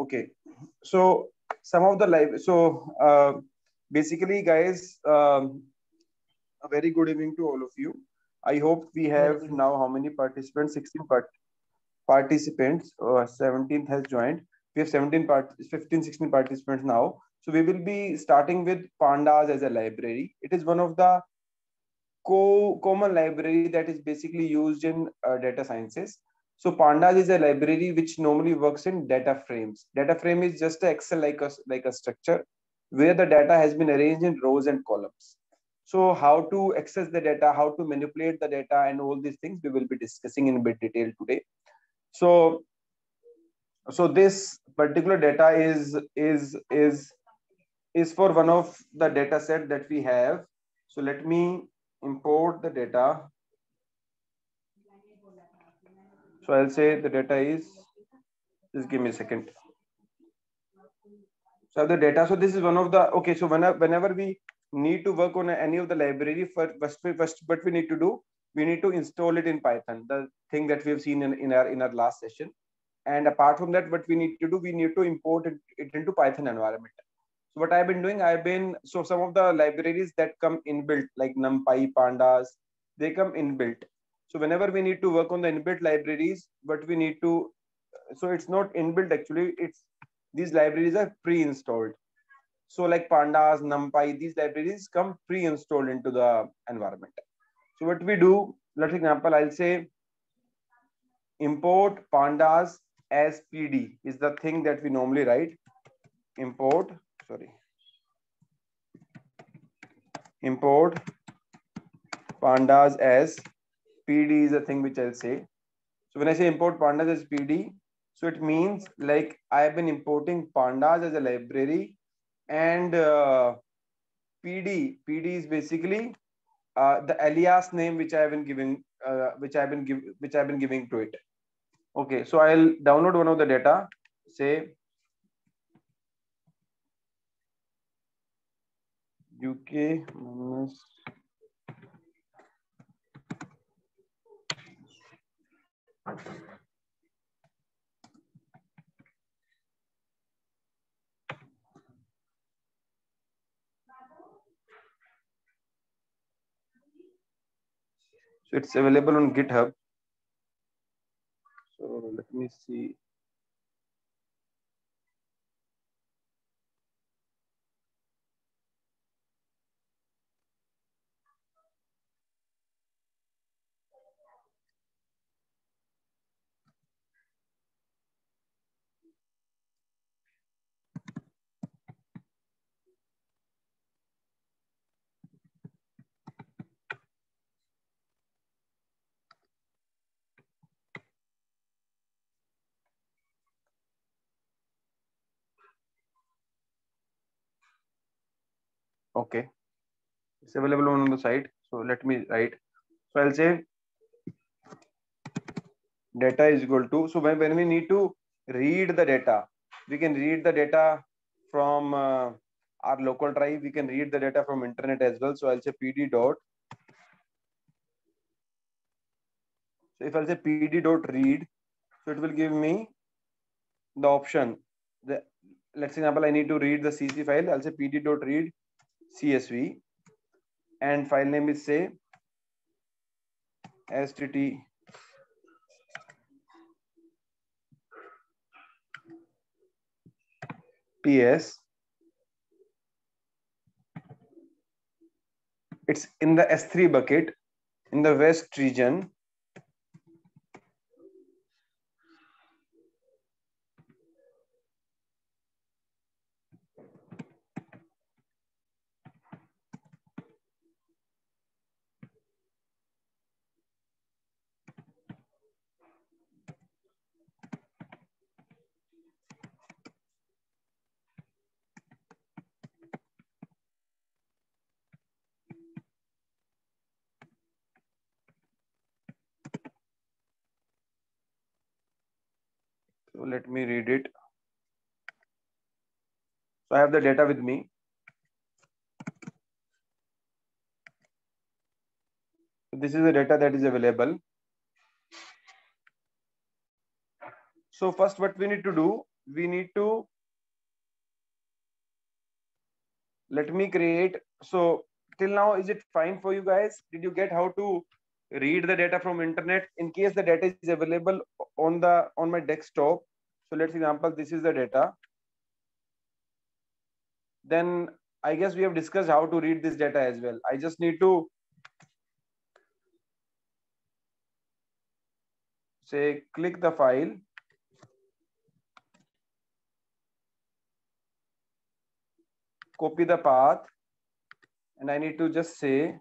Okay, so some of the live. So basically, guys, a very good evening to all of you. I hope we Very have good. now how many participants? 16 participants. 17th has joined. We have 15, 16 participants now. So we will be starting with pandas as a library. It is one of the common library that is basically used in data sciences. So pandas is a library which normally works in data frames. Data frame is just a excel like a structure where the data has been arranged in rows and columns. So how to access the data, how to manipulate the data, and all these things we will be discussing in a bit detail today. So this particular data is for one of the data set that we have. So let me import the data. So I'll say the data is, just give me a second. So the data, so this is one of the, okay, so whenever we need to work on any of the library, first what we need to do, we need to install it in Python, the thing that we have seen in our last session. And apart from that, what we need to do, we need to import it into Python environment. So what I've been doing, so some of the libraries that come inbuilt, like NumPy, Pandas, they come inbuilt. So whenever we need to work on the inbuilt libraries, what we need to, so it's not inbuilt actually, it's, these libraries are pre-installed. So like Pandas, NumPy, these libraries come pre-installed into the environment. So what we do, let's example, I'll say import Pandas as PD is the thing that we normally write. Import, sorry, import Pandas as PD is the thing which I'll say. So when I say import Pandas as PD, so it means like I have been importing Pandas as a library, and PD is basically the alias name which I have been giving, which I've been giving to it. Okay, so I'll download one of the data. Say UK minus. So it's available on GitHub. So let me see. Okay, it's available on the site. So let me write. So I'll say data is equal to, so when we need to read the data, we can read the data from our local drive, we can read the data from internet as well. So I'll say PD dot, so if I'll say PD dot read, so it will give me the option, the, let's example I need to read the CC file, I'll say PD dot read CSV, and file name is say STT PS. It's in the S3 bucket in the west region. So let me read it. So I have the data with me. So this is the data that is available. So first what we need to do, we need to, let me create. So till now, is it fine for you guys? Did you get how to read the data from internet? In case the data is available on my desktop, so let's example, this is the data. Then I guess we have discussed how to read this data as well. I just need to say click the file, copy the path, and I need to just say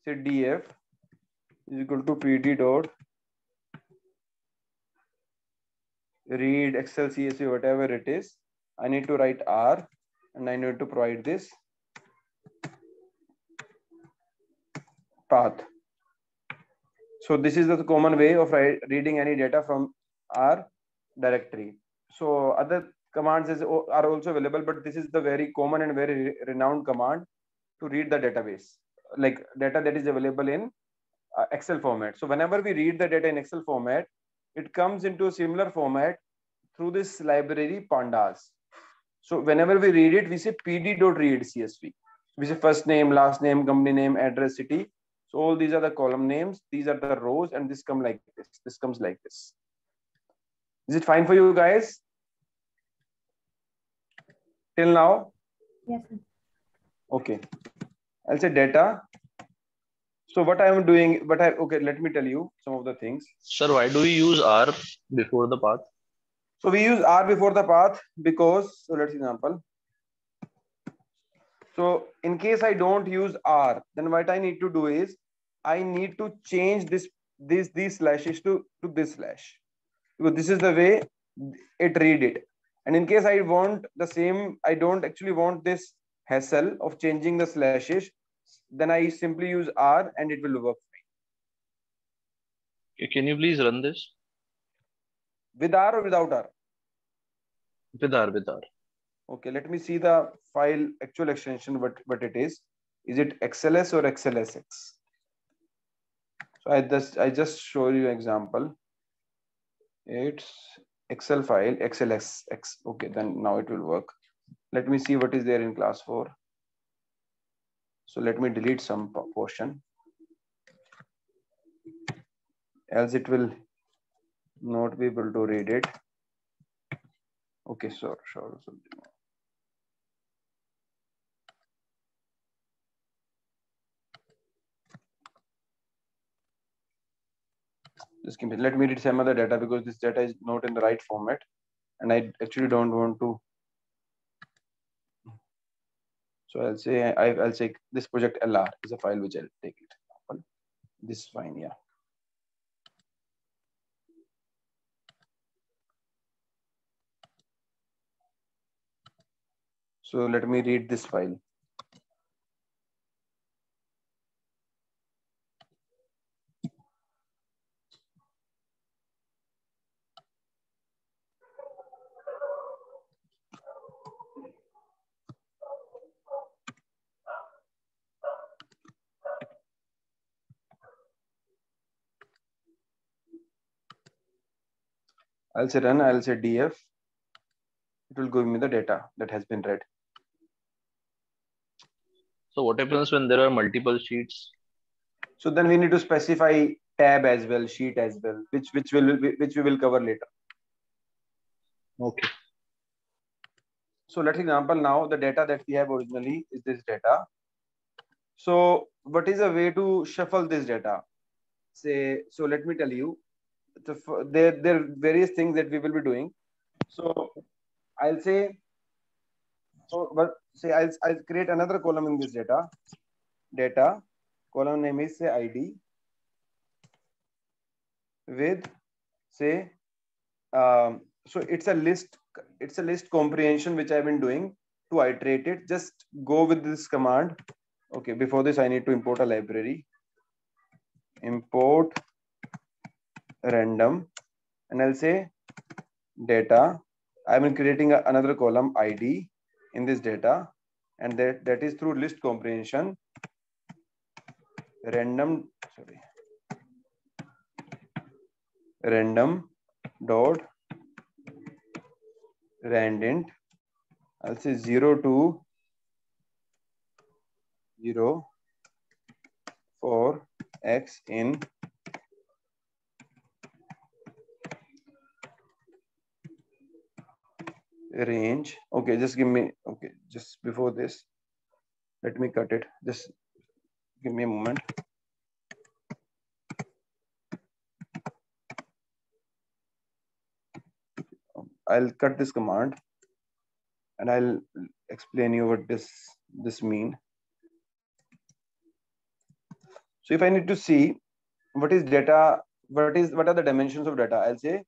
df is equal to pd dot read excel csv, whatever it is. I need to write r, and I need to provide this path. So this is the common way of reading any data from our directory. So other commands are also available, but this is the very common and very renowned command to read the database, like data that is available in Excel format. So whenever we read the data in Excel format, it comes into a similar format through this library pandas. So whenever we read it, we say pd.read csv. We say first name, last name, company name, address, city. So all these are the column names. These are the rows, and this comes like this. This comes like this. Is it fine for you guys? Till now? Yes, sir. Okay. I'll say data. So what I am doing, okay, let me tell you some of the things. Sir, why do we use R before the path? So we use R before the path because, so let's example. So in case I don't use R, then what I need to do is I need to change these slashes to this slash, because this is the way it read it. And in case I want the same, I don't actually want this hassle of changing the slashes, then I simply use R and it will work Okay, can you please run this? with R or without R? With R, with R. Okay, let me see the file actual extension, what it is. Is it XLS or XLSX? So I just show you example. It's Excel file XLSX. Okay, then now it will work. Let me see what is there in class 4. So let me delete some portion, else it will not be able to read it. Okay, sure. Just give me, let me read some other data, because this data is not in the right format and I actually don't want to. So I'll say this project LR is a file which I'll take it. This is fine, yeah. So let me read this file. I'll say run, I'll say df. It will give me the data that has been read. So what happens when there are multiple sheets? So then we need to specify tab as well, sheet as well, which we will cover later. Okay. So let's example now the data that we have originally is this data. So what is a way to shuffle this data? Say, so let me tell you, there are various things that we will be doing. So I'll say, I'll create another column in this data column name is say ID with say, so it's a list comprehension which I've been doing to iterate it. Just go with this command. Okay, before this I need to import a library. Import random, and I'll say data. I've been creating another column ID in this data, and that is through list comprehension random. Sorry, random dot randint. I'll say 0 to 0 for x in range. Okay, just give me, okay, just before this, let me cut it. Just give me a moment. I'll cut this command and I'll explain you what this mean. So if I need to see what is data, what are the dimensions of data, I'll say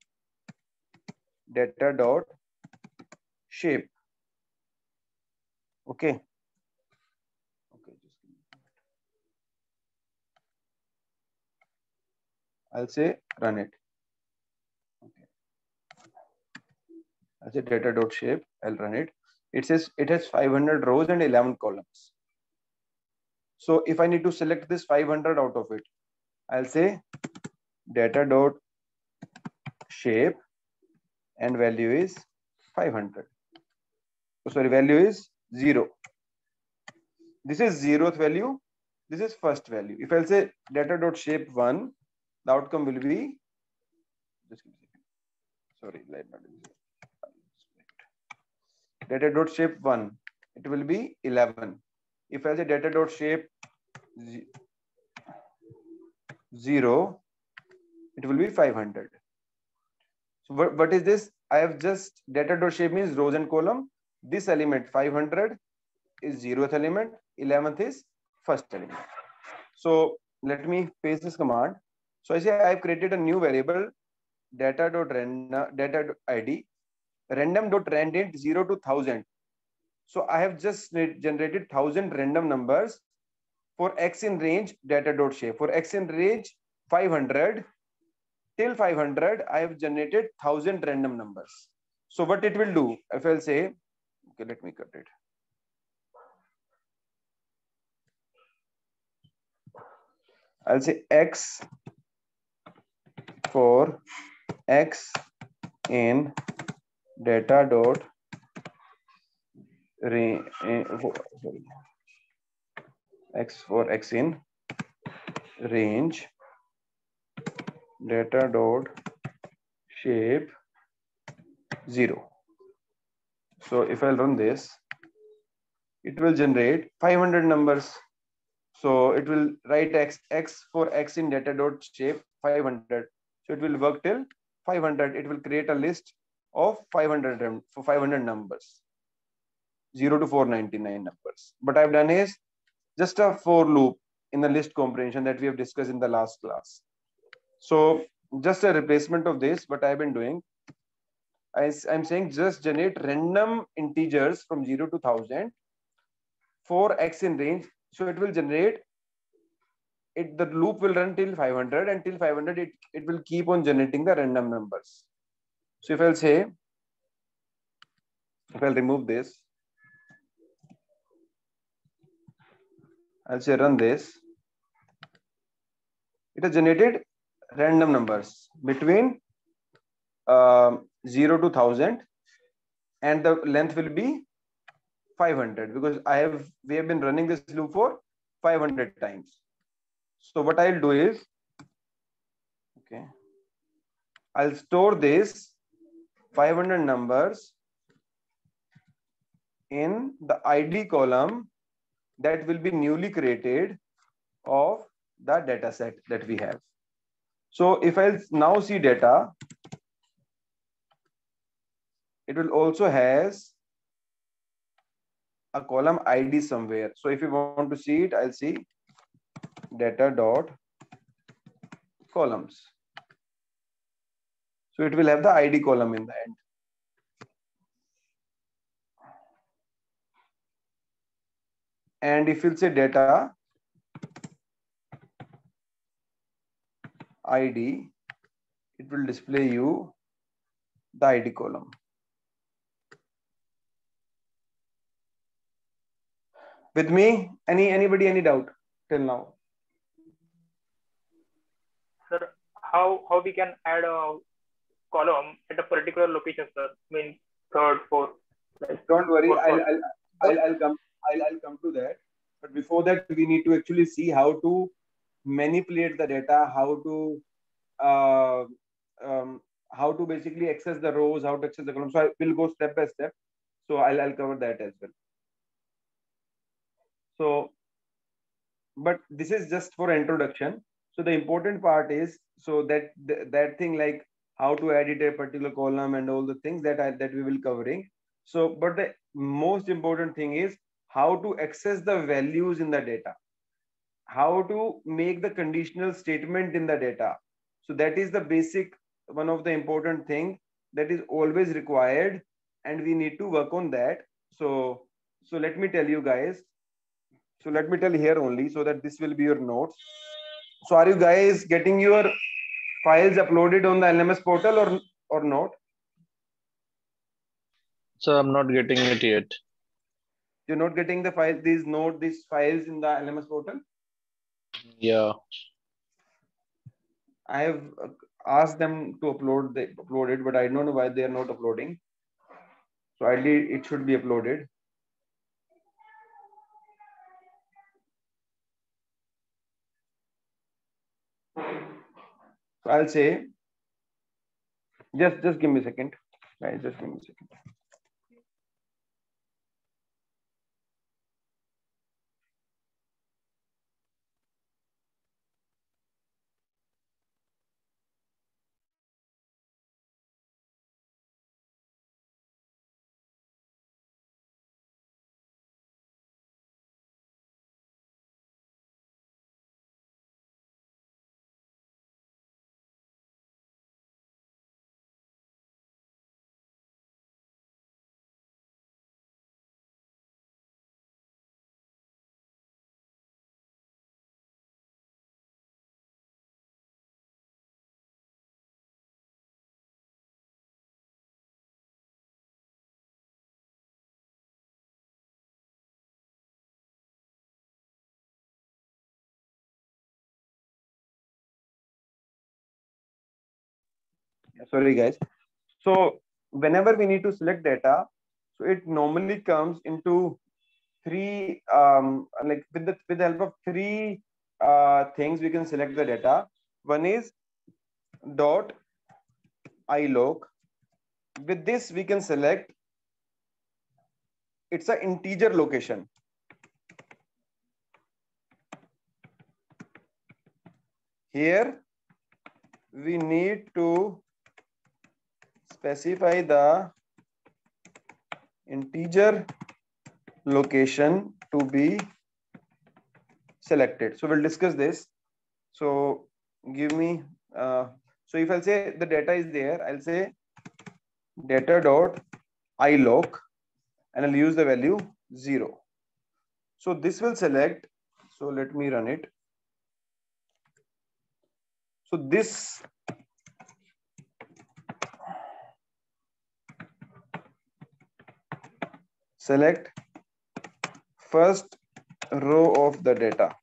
data dot shape. Okay. Okay, just give me a moment. I'll say run it. Okay. I'll say data dot shape. I'll run it. It says it has 500 rows and 11 columns. So if I need to select this 500 out of it, I'll say data dot shape and value is 500. Oh, sorry, value is 0. This is 0th value. This is first value. If I'll say data dot shape 1, the outcome will be, just give me a second. Sorry, data dot shape 1, it will be 11. If I say data dot shape 0, it will be 500. So what is this? I have just data dot shape means rows and column. This element 500 is 0th element, 11th is first element. So let me paste this command. So I say I have created a new variable data dot id random dot randint 0 to 1000. So I have just generated 1000 random numbers for x in range data dot shape. For x in range 500 till 500, I have generated 1000 random numbers. So what it will do, if I'll say, okay, let me cut it. I'll say x for x in data dot x for x in range data dot shape 0. So if I'll run this, it will generate 500 numbers. So it will write x for x in data dot shape 500. So it will work till 500. It will create a list of 500 for 500 numbers, 0 to 499 numbers. What I've done is just a for loop in the list comprehension that we have discussed in the last class. So just a replacement of this, what I've been doing, I'm saying just generate random integers from 0 to 1000 for x in range. So it will generate it, the loop will run till 500, and till 500 it will keep on generating the random numbers. So if I'll say, if I'll remove this, I'll say run this, it has generated random numbers between 0 to 1000, and the length will be 500 because we have been running this loop for 500 times. So what I'll do is, okay, I'll store this 500 numbers in the ID column that will be newly created of the data set that we have. So if I'll now see data, it will also has a column ID somewhere. So if you want to see it, I'll see data dot columns. So it will have the ID column in the end. And if you'll say data ID, it will display you the ID column. With me, anybody any doubt till now? Sir, how we can add a column at a particular location, sir? Means third, fourth, like Don't worry, fourth column. I'll come to that. But before that, we need to actually see how to manipulate the data, uh, how to basically access the rows, how to access the columns. So I will go step by step. So I'll cover that as well. So, but this is just for introduction. So the important part is so that thing like how to edit a particular column and all the things that we will covering. So, but the most important thing is how to access the values in the data, how to make the conditional statement in the data. So that is the basic one of the important thing that is always required, and we need to work on that. So let me tell you guys. So let me tell here only so that this will be your notes. So are you guys getting your files uploaded on the LMS portal or not? So I'm not getting it yet. You're not getting the files, these files in the LMS portal? Yeah. I have asked them to upload it, but I don't know why they are not uploading. So ideally it should be uploaded. So I'll say, just give me a second, guys. Just give me a second. Sorry, guys. So whenever we need to select data, so it normally comes into three like with the help of three things we can select the data. One is dot iloc. With this we can select, it's an integer location. Here we need to specify the integer location to be selected. So we'll discuss this. So give me so if I'll say the data is there, I'll say data dot iloc and I'll use the value 0. So this will select. So let me run it. So this select first row of the data.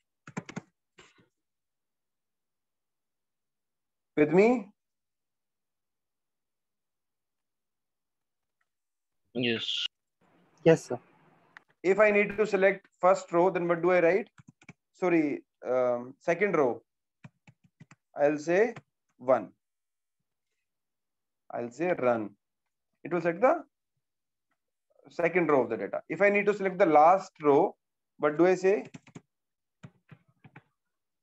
With me? Yes. Yes, sir. If I need to select first row, then what do I write? Sorry, second row. I'll say 1. I'll say run. It will select the second row of the data. If I need to select the last row, what do I say?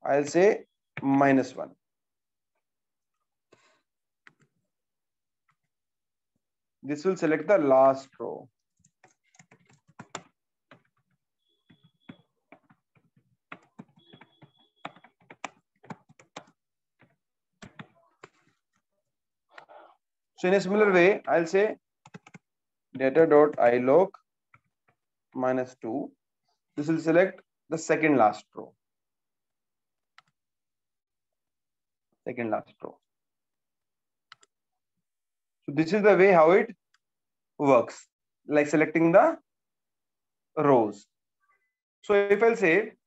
I'll say -1. This will select the last row. So in a similar way, I'll say data.iloc -2. This will select the second last row. Second last row. So this is the way how it works, like selecting the rows. So if I'll say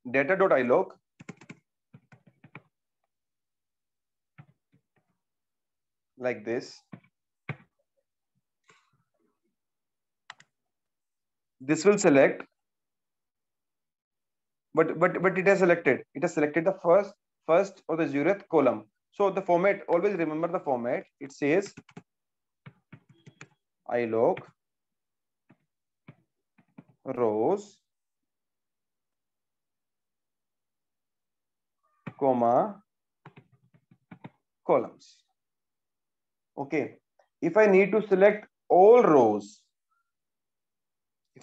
data.iloc like this. This will select, but it has selected. It has selected the first or the 0th column. So the format, always remember the format. It says ilog rows, comma, columns. Okay. If I need to select all rows,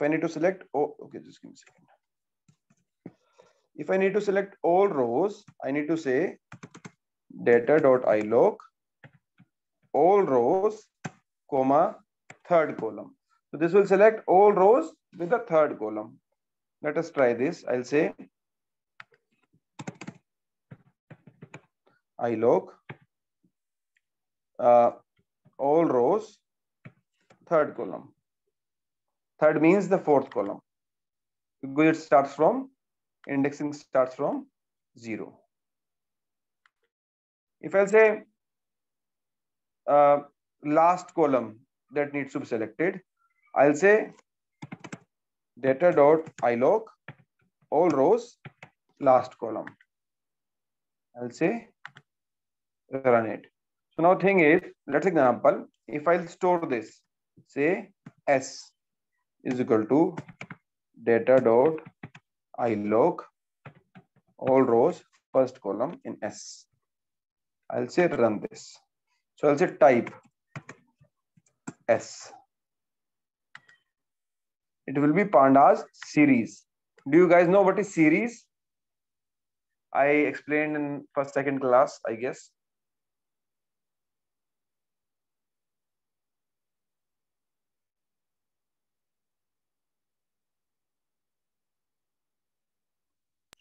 okay, just give me a second. If I need to select all rows, I need to say data.ilog all rows, comma, third column. So this will select all rows with the third column. Let us try this. I'll say ilog all rows, third column. Third means the fourth column, because it starts from, indexing starts from 0. If I'll say last column that needs to be selected, I'll say data.ilog all rows, last column. I'll say run it. So now thing is, let's example, if I'll store this, say s is equal to data.ilog all rows, first column in s. I'll say run this. So I'll say type s. It will be pandas series. Do you guys know what is series? I explained in first, second class, I guess.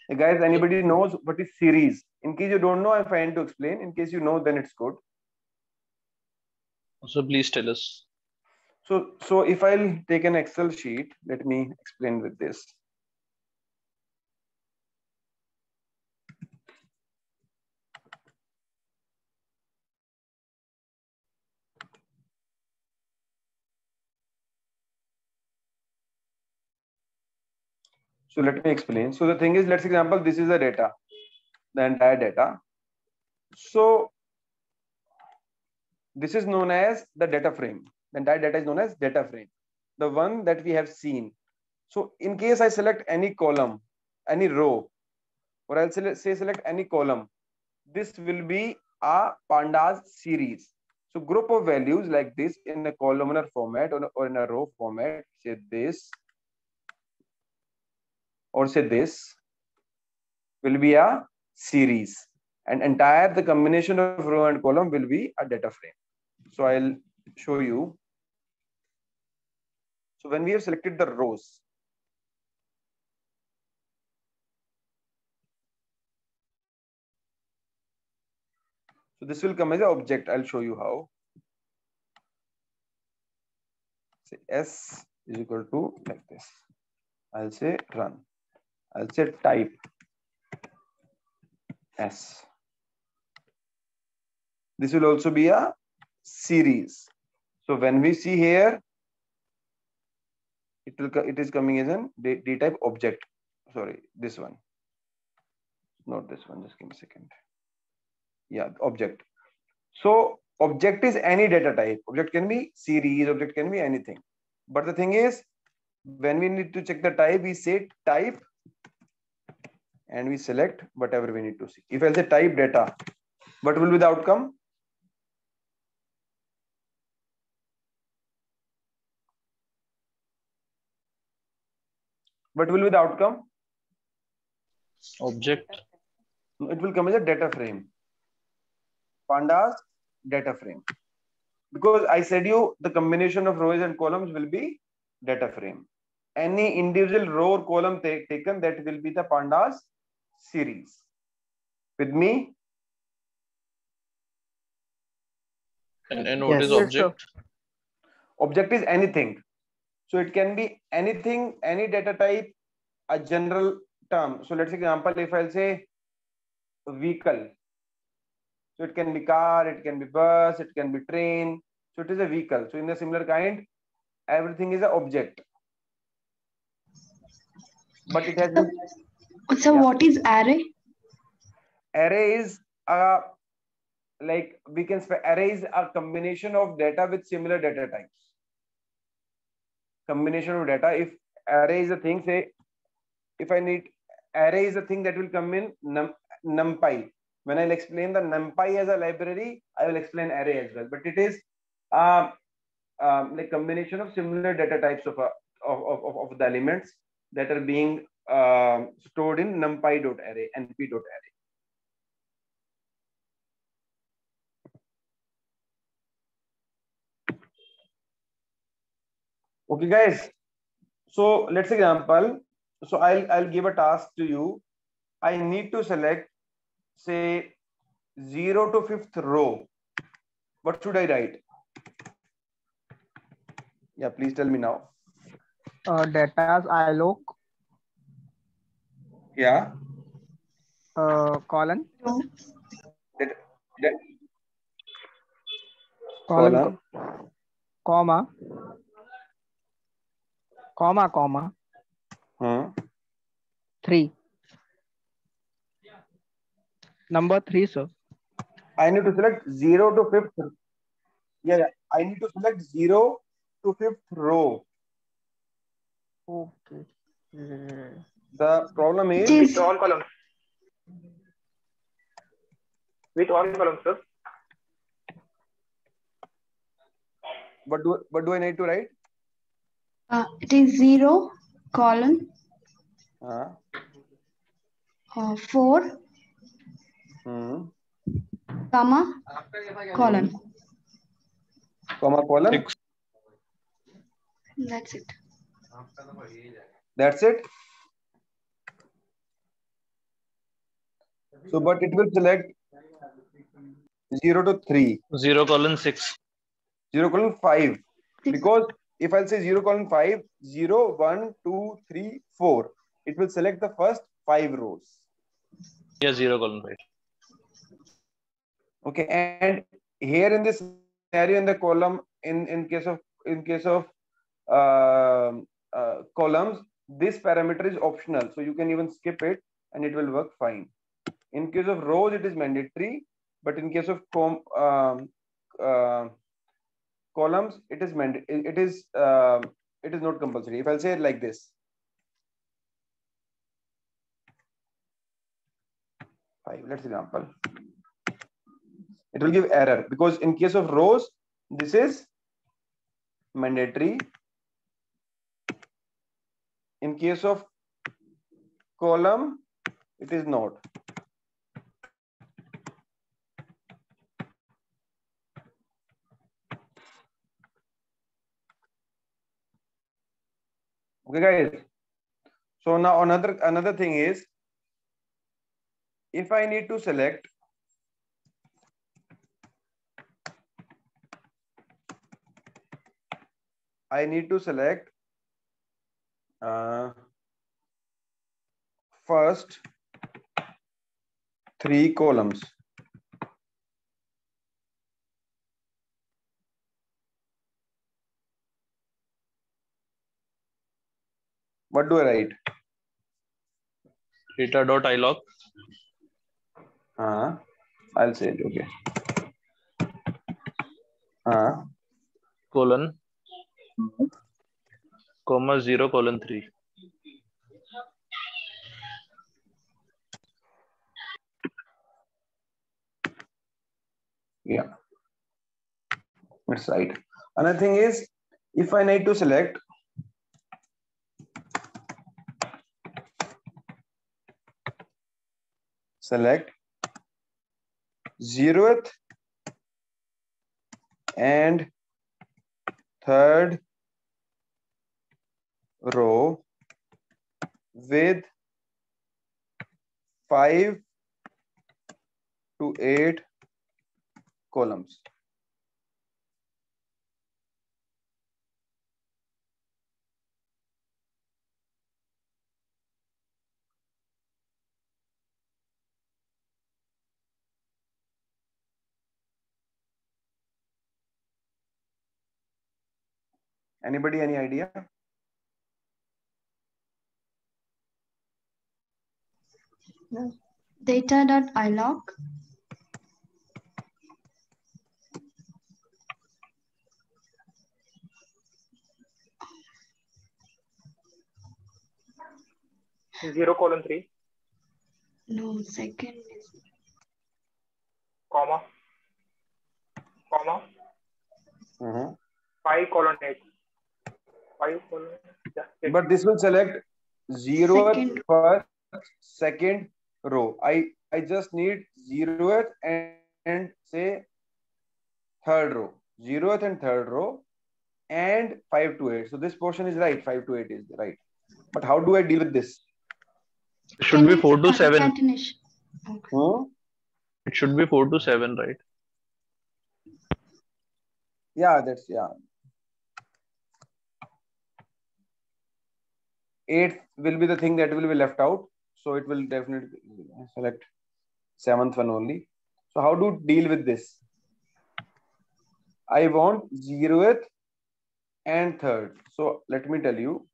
Hey guys, anybody knows what is series? In case you don't know, I'm fine to explain. In case you know, then it's good. So please tell us. So if I'll take an Excel sheet, let me explain with this. So let me explain. So the thing is, let's example, this is the data, the entire data. So this is known as the data frame. The entire data is known as data frame, the one that we have seen. So in case I select any column, any row, or I'll say select any column, this will be a pandas series. So group of values like this in a columnar format or in a row format, say this or say this, will be a series, and entire the combination of row and column will be a data frame. So I'll show you. So when we have selected the rows, so this will come as an object. I'll show you how. Say s is equal to like this. I'll say run. I'll say type s. This will also be a series. So when we see here, it is coming as an d type object. Sorry, this one, not this one. Just give me a second. Yeah, object. So object is any data type. Object can be series. Object can be anything. But the thing is, when we need to check the type, we say type, and we select whatever we need to see. If I say type data, what will be the outcome? What will be the outcome? Object. It will come as a data frame. Pandas data frame. Because I said you the combination of rows and columns will be data frame. Any individual row or column taken, that will be the pandas series. With me? And what is Yes, object? Object is anything. So it can be anything, any data type, a general term. So let's example, if I'll say vehicle. So it can be car, it can be bus, it can be train. So it is a vehicle. So in the similar kind, everything is an object. But it has been, So yeah. what is array? Array is a, like we can say array is a combination of data with similar data types. Combination of data. If array is a thing, say if I need array is a thing that will come in numpy. When I'll explain the numpy as a library, I will explain array as well. But it is like combination of similar data types of the elements that are being stored in numpy.array, np.array. Okay, guys. So let's example. So I'll give a task to you. I need to select, say, 0 to 5th row. What should I write? Yeah, please tell me now. Data's iLoc, Yeah. colon, That colon, comma, comma, Hmm. 3. Number 3, sir. I need to select 0 to 5th. Yeah, I need to select 0 to 5th row. Okay. The problem is With all columns. With all columns, sir. what do I need to write? It is 0 colon Uh, 4 hmm. comma colon. Comma colon. 6. That's it. That's it. So, but it will select 0 to 3, 0 colon 6. 0 colon 5. 6. Because if I'll say 0 colon 5, 0, 1, 2, 3, 4, it will select the first 5 rows. Yeah, 0 colon 5. Okay, and here in this scenario in the column, in case of columns, this parameter is optional, so you can even skip it and it will work fine. In case of rows, it is mandatory, but in case of columns, it is it is not compulsory. If I'll say it like this, 5. Let's example. It will give error because in case of rows, this is mandatory. In case of column, it is not. Okay, guys. So now another thing is, if I need to select first 3 columns. What do I write? Data.iloc. I'll say it. Okay. Colon. Comma 0 colon 3. Yeah. That's right. Another thing is, if I need to select select 0th and 3rd row with 5 to 8 columns. Anybody, any idea? Data.ilog. Zero colon 3, No, second is comma, 5 colon 8. 5 colon, yeah, 8. But this will select 0th Second. first, second row. I just need 0th and say third row. 0th and third row and 5 to 8. So this portion is right. 5 to 8 is right. But how do I deal with this? It should be Can 4 to 7. concatenation. Okay. It should be 4 to 7, right? Yeah, that's, yeah. 8th will be the thing that will be left out. So it will definitely select 7th one only. So how to deal with this? I want 0th and third. So let me tell you.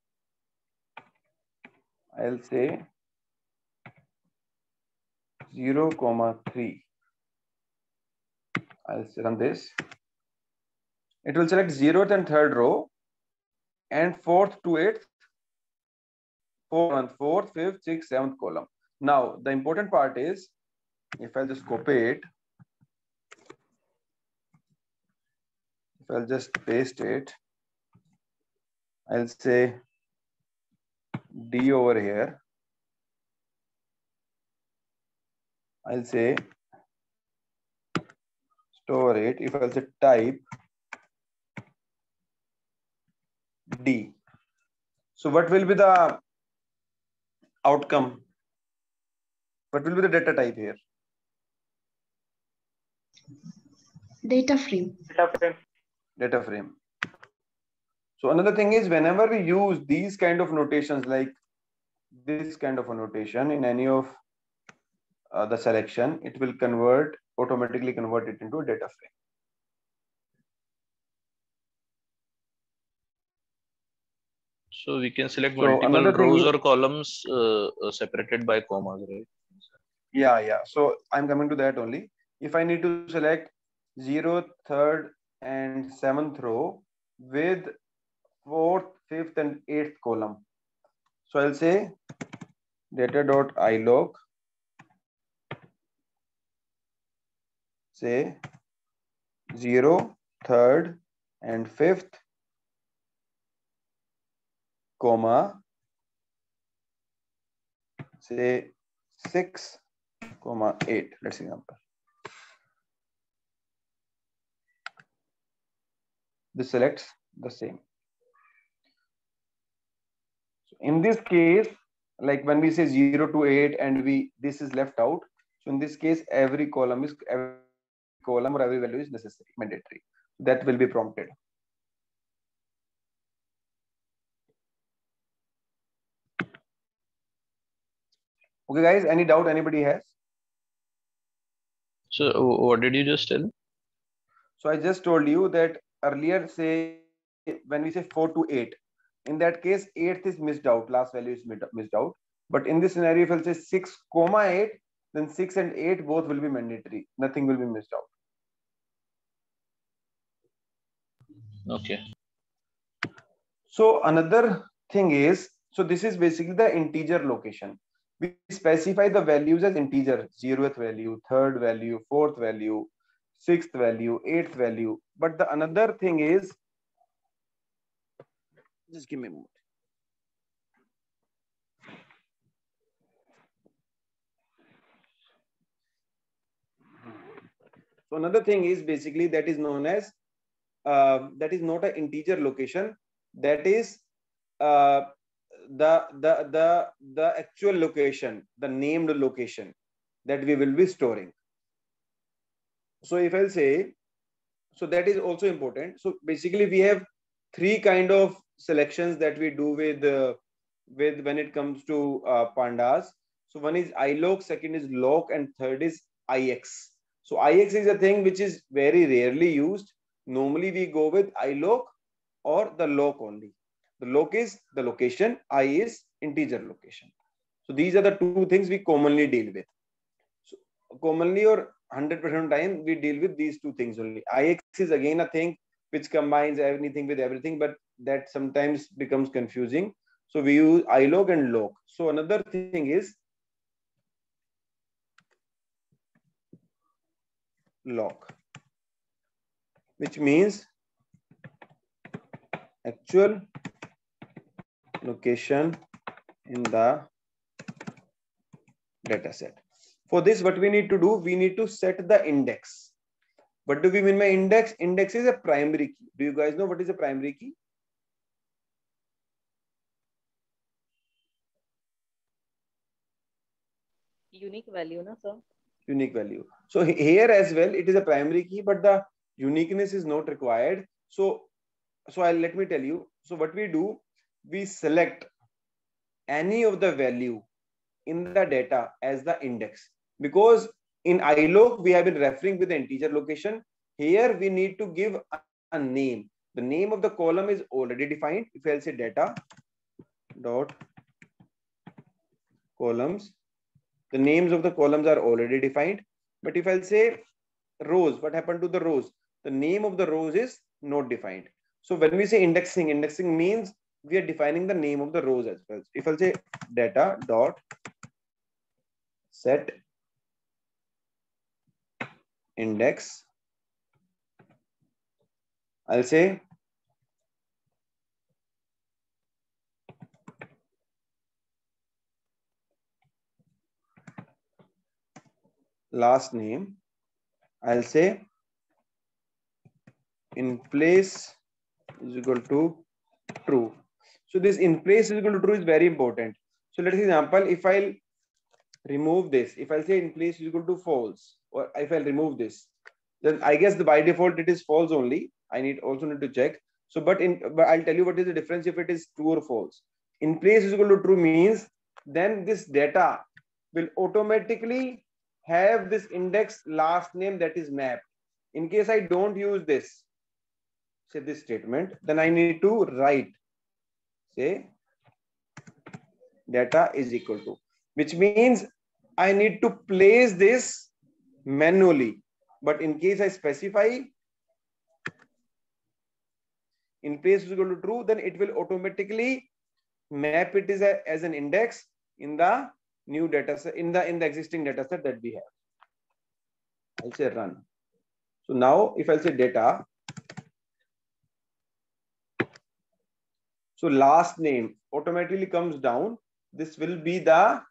I'll say 0, 3. I'll run this. It will select 0th and third row and 4th to 8th, 4th, 5th, 6th, 7th column. Now, the important part is, if I'll just copy it, if I'll just paste it, I'll say D over here. I'll say store it. If I'll say type D. So what will be the outcome? What will be the data type here? Data frame. Data frame. Data frame. So another thing is, whenever we use these kind of notations, like this kind of a notation in any of the selection, it will automatically convert it into a data frame. So we can select multiple rows or columns separated by commas, right? Yeah. So I'm coming to that only. If I need to select 0th, 3rd, and 7th row with 4th, 5th, and 8th column. So I'll say data.ilog, say 0, 3rd, and 5th, comma, say 6, 8. Let's example. This selects the same. So in this case, like when we say 0 to 8 and this is left out. So in this case, every column or every value is necessary, mandatory. That will be prompted. Okay, guys, any doubt anybody has? So what did you just tell? So I just told you that earlier, say when we say 4 to 8, in that case, 8th is missed out, last value is missed out. But in this scenario, if I'll say 6, 8, then 6 and 8 both will be mandatory. Nothing will be missed out. Okay. So another thing is, so this is basically the integer location. We specify the values as integer, 0th value, 3rd value, 4th value, 6th value, 8th value. But the another thing is, just give me a moment. So another thing is basically that is known as, that is not an integer location. That is the actual location, the named location that we will be storing. So if I'll say, so that is also important. So basically we have 3 kind of selections that we do with when it comes to pandas. So one is ilog, second is log, and third is ix. So ix is a thing which is very rarely used. Normally we go with ilog or the loc only. The loc is the location, I is integer location. So these are the two things we commonly deal with. So commonly or 100% of time we deal with these two things only. Ix is again a thing which combines anything with everything, but that sometimes becomes confusing. So we use ilog and loc. So another thing is loc, which means actual location in the data set. For this, what we need to do, we need to set the index. What do we mean by index? Index is a primary key. Do you guys know what is a primary key? Unique value, na sir? Unique value. So here as well, it is a primary key, but the uniqueness is not required. So let me tell you. So what we do, we select any of the value in the data as the index, because in ilog we have been referring with the integer location. Here we need to give a name. The name of the column is already defined. If I'll say data dot columns, the names of the columns are already defined. But if I'll say rows, what happened to the rows? The name of the rows is not defined. So when we say indexing, indexing means we are defining the name of the rows as well. If I'll say data dot set index, I'll say last name, I'll say in place is equal to true. So this in place is equal to true is very important. So let's example, if I'll remove this, if I'll say in place is equal to false, or if I'll remove this, then I guess by default it is false only. I also need to check. So but I'll tell you what is the difference if it is true or false. In place is equal to true means then this data will automatically have this index last name that is mapped. In case I don't use this, say this statement, then I need to write, say data is equal to, which means I need to place this manually. But in case I specify in place is equal to true, then it will automatically map it as an index in the new data set, in the existing data set that we have. I'll say run. So now if I'll say data, so last name automatically comes down. This will be the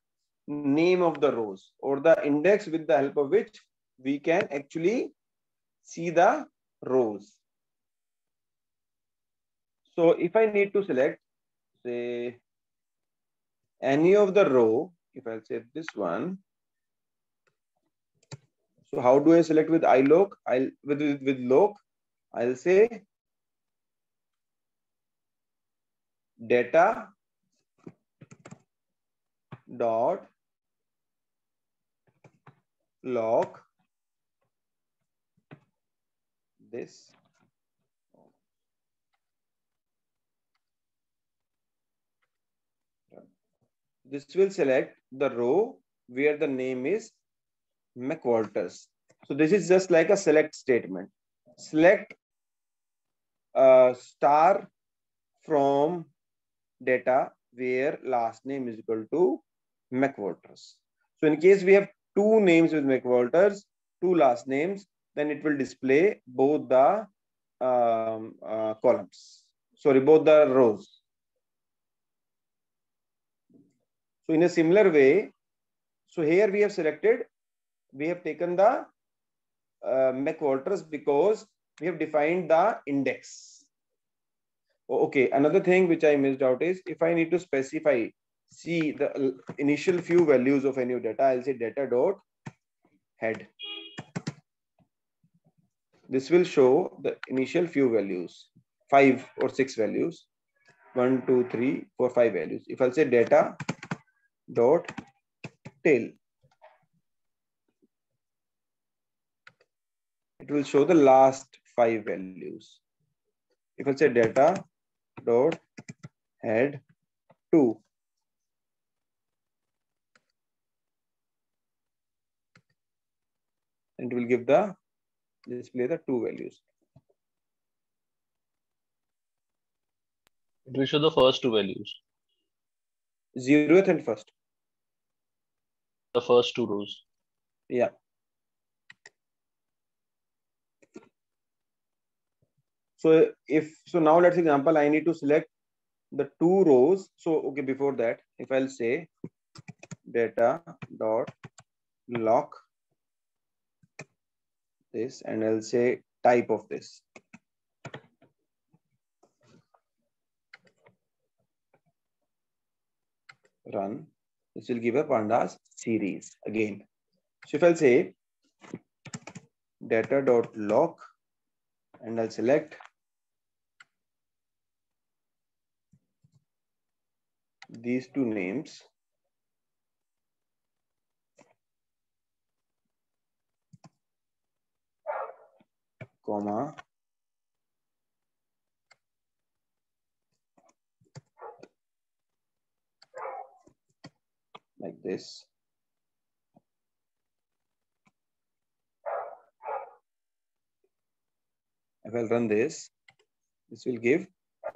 name of the rows or the index with the help of which we can actually see the rows. So if I need to select, say, any of the row, if I'll say this one, so how do I select with ilog? With loc, I'll say data dot loc this. This will select the row where the name is McWalters. So this is just like a select statement. Select star from data where last name is equal to McWalters. So in case we have two names with McWalters, two last names, then it will display both the columns. Sorry, both the rows. So in a similar way, so here we have selected, we have taken the McWalters because we have defined the index. Okay, another thing which I missed out is if I need to specify, see the initial few values of any data, I'll say data dot head. This will show the initial few values, 5 or 6 values, 1, 2, 3, 4, 5 values. If I'll say data dot tail, it will show the last 5 values. if I say data dot head 2, and it will give the display the 2 values. It will show the first 2 values. 0th and first. The first 2 rows. Yeah. So now let's example, I need to select the 2 rows. So okay, before that, if I'll say data dot lock this, and I'll say type of this. Run. This will give a pandas series again. So if I'll say data dot lock, and I'll select these 2 names, comma, like this. If I'll run this, this will give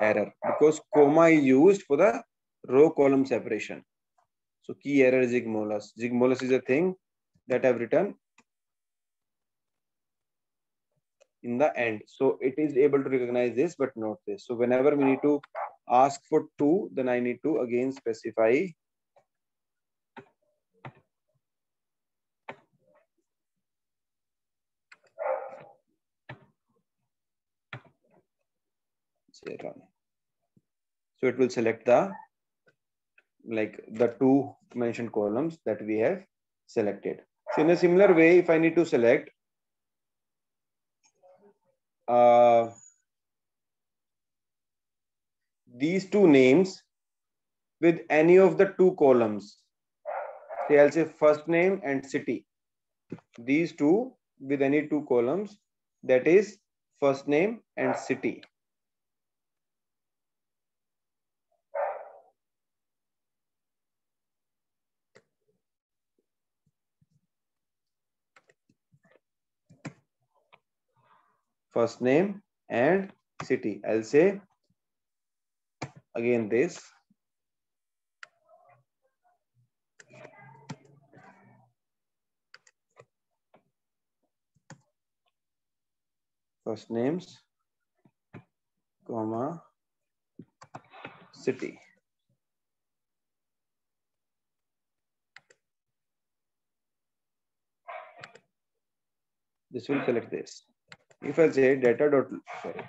error because comma is used for the row column separation. So key error is Zigmolas. Zigmolas is a thing that I've written in the end. So it is able to recognize this, but not this. So whenever we need to ask for 2, then I need to again specify say run. So it will select the the 2 mentioned columns that we have selected. So in a similar way, if I need to select these 2 names with any of the 2 columns, say I'll say first name and city. These 2 with any 2 columns, that is first name and city. First name and city. I'll say again this. First names, comma, city. This will select this. If I say data dot, sorry.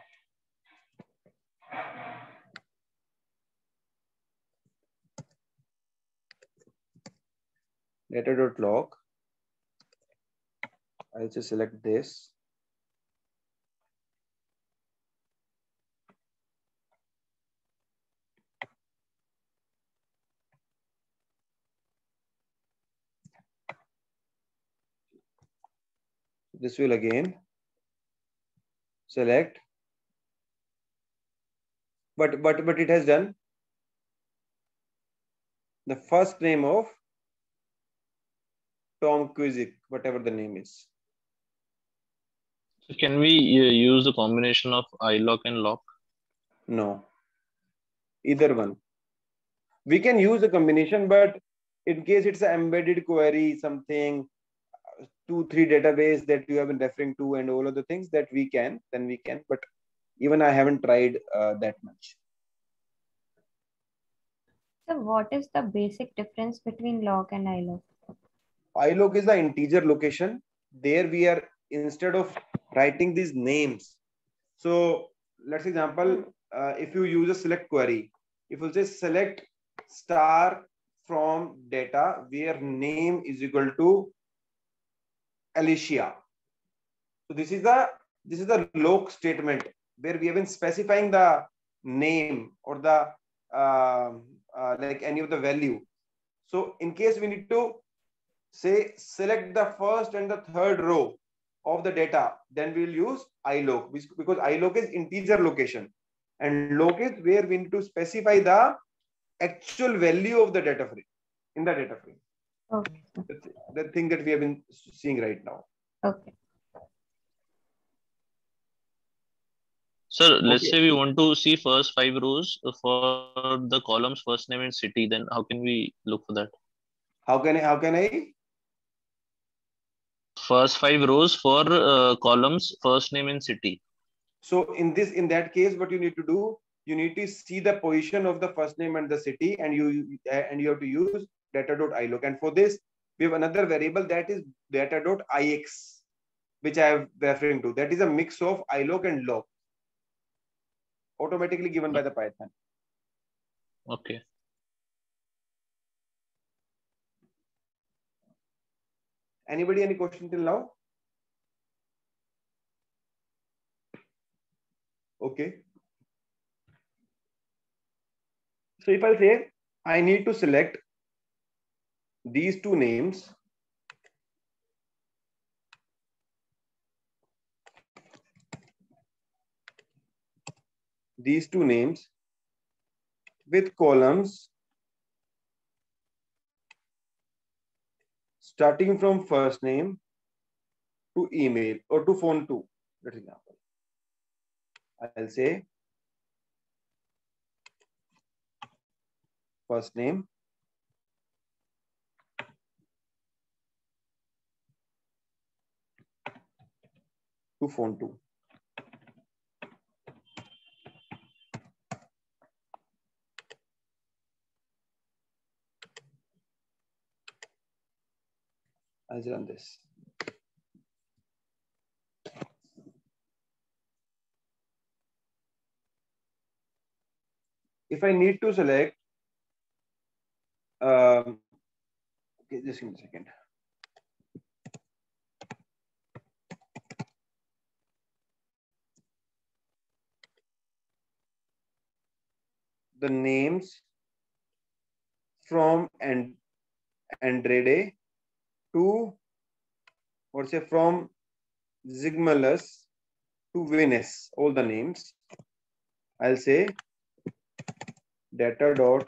Data dot log, I'll just select this. This will again select, but it has done the first name of Tom Quizzic, whatever the name is. So can we use the combination of iLock and lock? No, either one. We can use a combination, but in case it's an embedded query, something 2-3 database that you have been referring to and all of the things that we can, then we can, but even I haven't tried that much. So what is the basic difference between log and iLock? iLock is the integer location. There we are, instead of writing these names. So let's example, if you use a select query, if you say select star from data where name is equal to Alicia. So this is the lock statement where we have been specifying the name or the like any of the value. So in case we need to say select the first and the third row of the data, then we will use iloc, because iloc is integer location, and loc is where we need to specify the actual value of the data frame in the data frame. Okay. That's the thing that we have been seeing right now. Okay. Sir, let's Okay. say we want to see first 5 rows for the columns first name and city. Then how can we look for that? How can I? First 5 rows for columns first name and city. So in that case, what you need to do, you need to see the position of the first name and the city, and you have to use data.iloc. And for this, we have another variable that is data.ix, which I am referring to. That is a mix of iloc and loc, automatically given by the Python. Okay. Anybody any question till now? Okay. So if I say I need to select these two names, with columns starting from first name to email or to phone 2, for example, I'll say first name to phone 2. I'll run this. If I need to select, okay, just give me a second. The names from Andrade to, or say from Zygmalus to Venus, all the names, I'll say data.log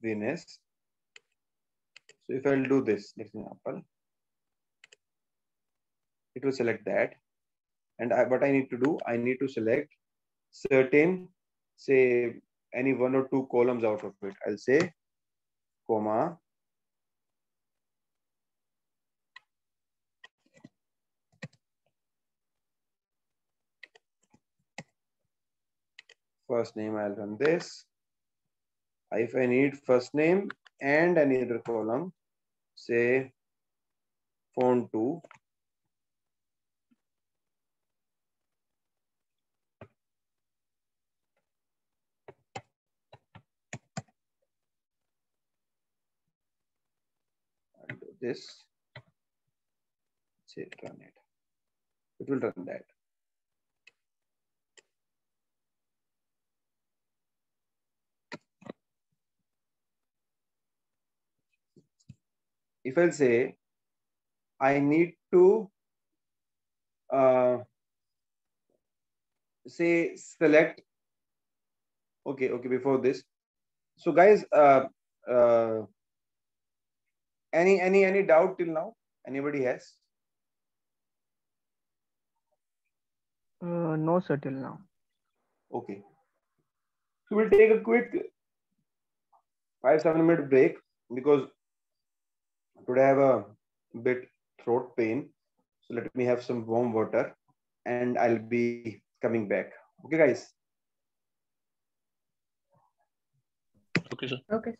Venus. So if I'll do this, for example, it will select that. And what I need to do, I need to select certain, say any 1 or 2 columns out of it. I'll say comma, first name, I'll run this. If I need first name and any other column, say phone 2, I'll do this, say run it. It will run that. If I'll say I need to say select, okay, before this. So guys, any doubt till now? Anybody has? No, sir, till now. Okay. So we'll take a quick 5-7 minute break because today I have a bit throat pain. So let me have some warm water and I'll be coming back. Okay, guys. Okay, sir. Okay.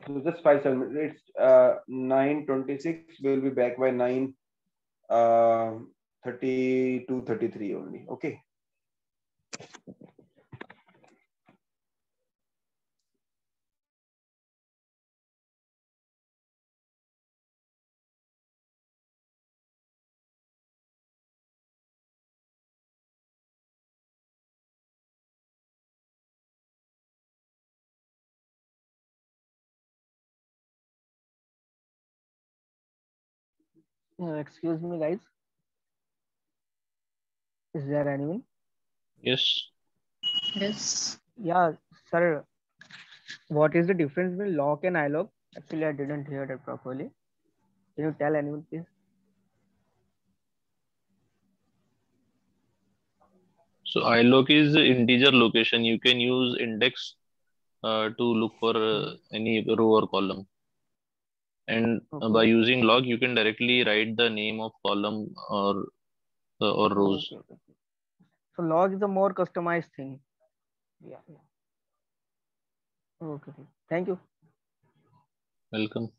So just 5 7 minutes. It's 9:26. We'll be back by 9:30 to 33 only. Okay. Excuse me, guys. Is there anyone? Yes. Yes. Yeah, sir. What is the difference between lock and iLock? Actually, I didn't hear that properly. Can you tell anyone, please? So iLock is integer location. You can use index to look for any row or column. And by Okay. using log, you can directly write the name of column or rows. Okay. Okay. So log is a more customized thing. Yeah. Okay. Thank you. Welcome.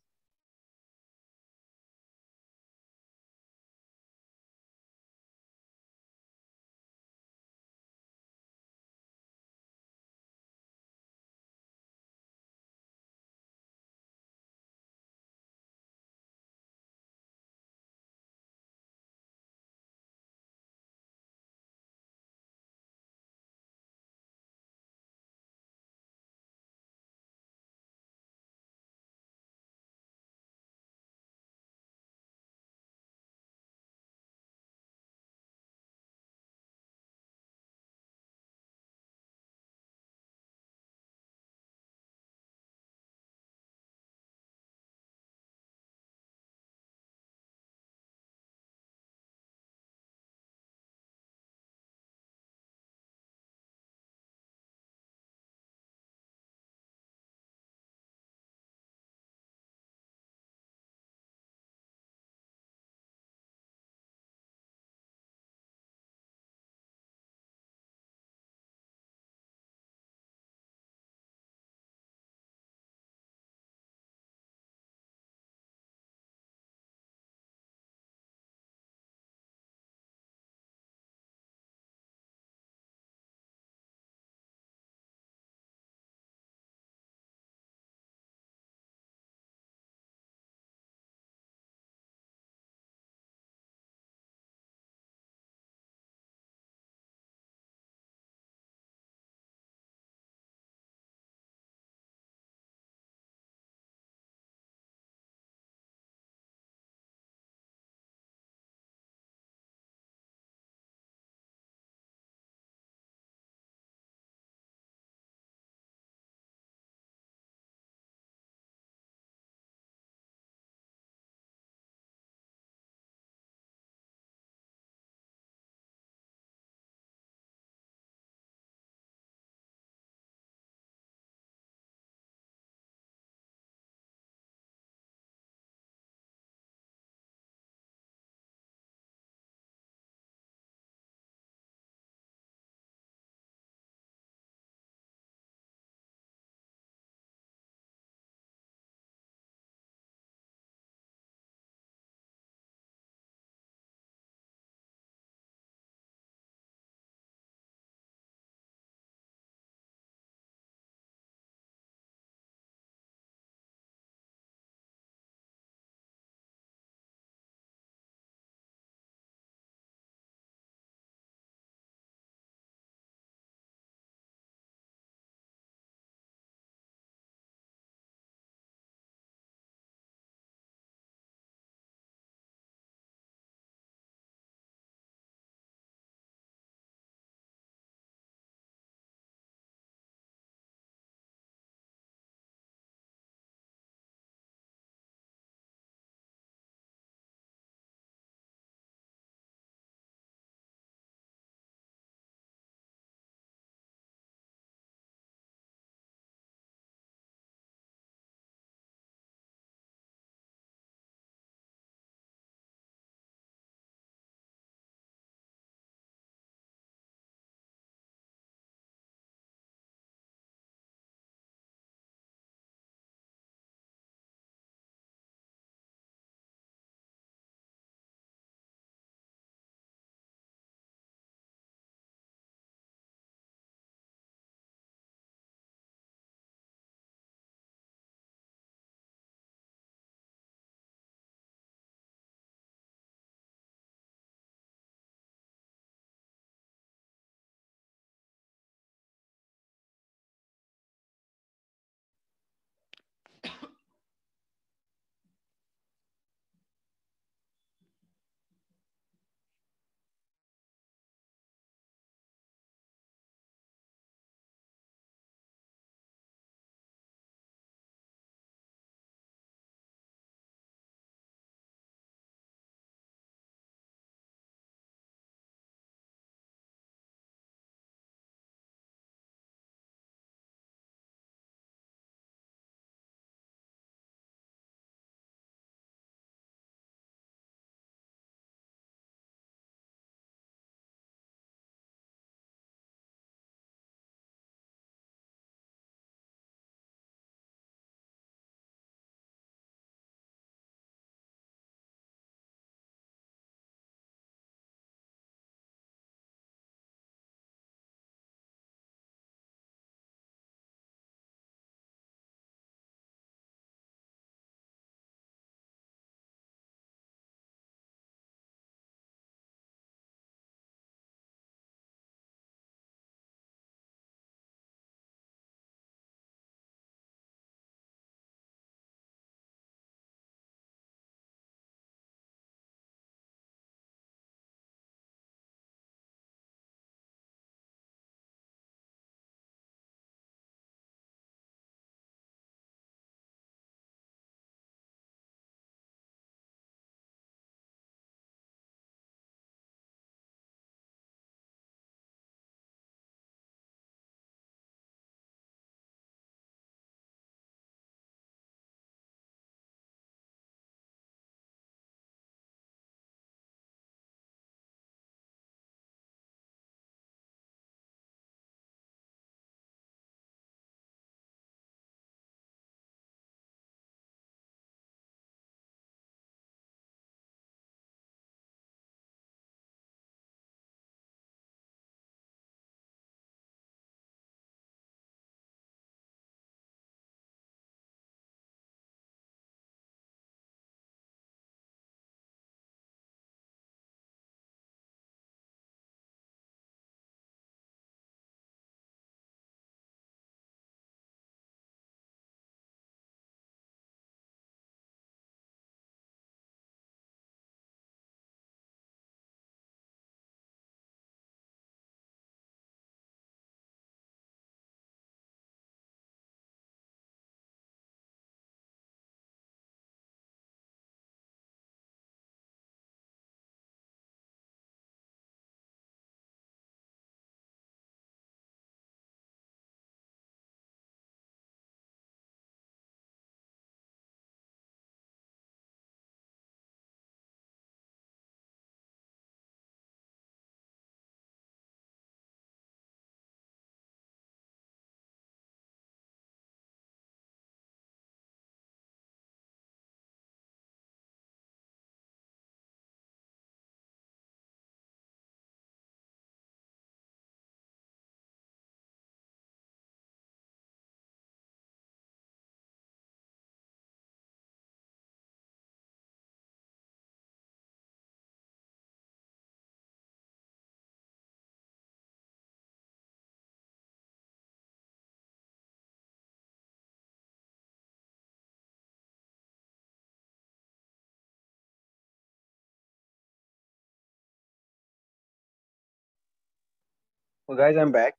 So guys, I'm back.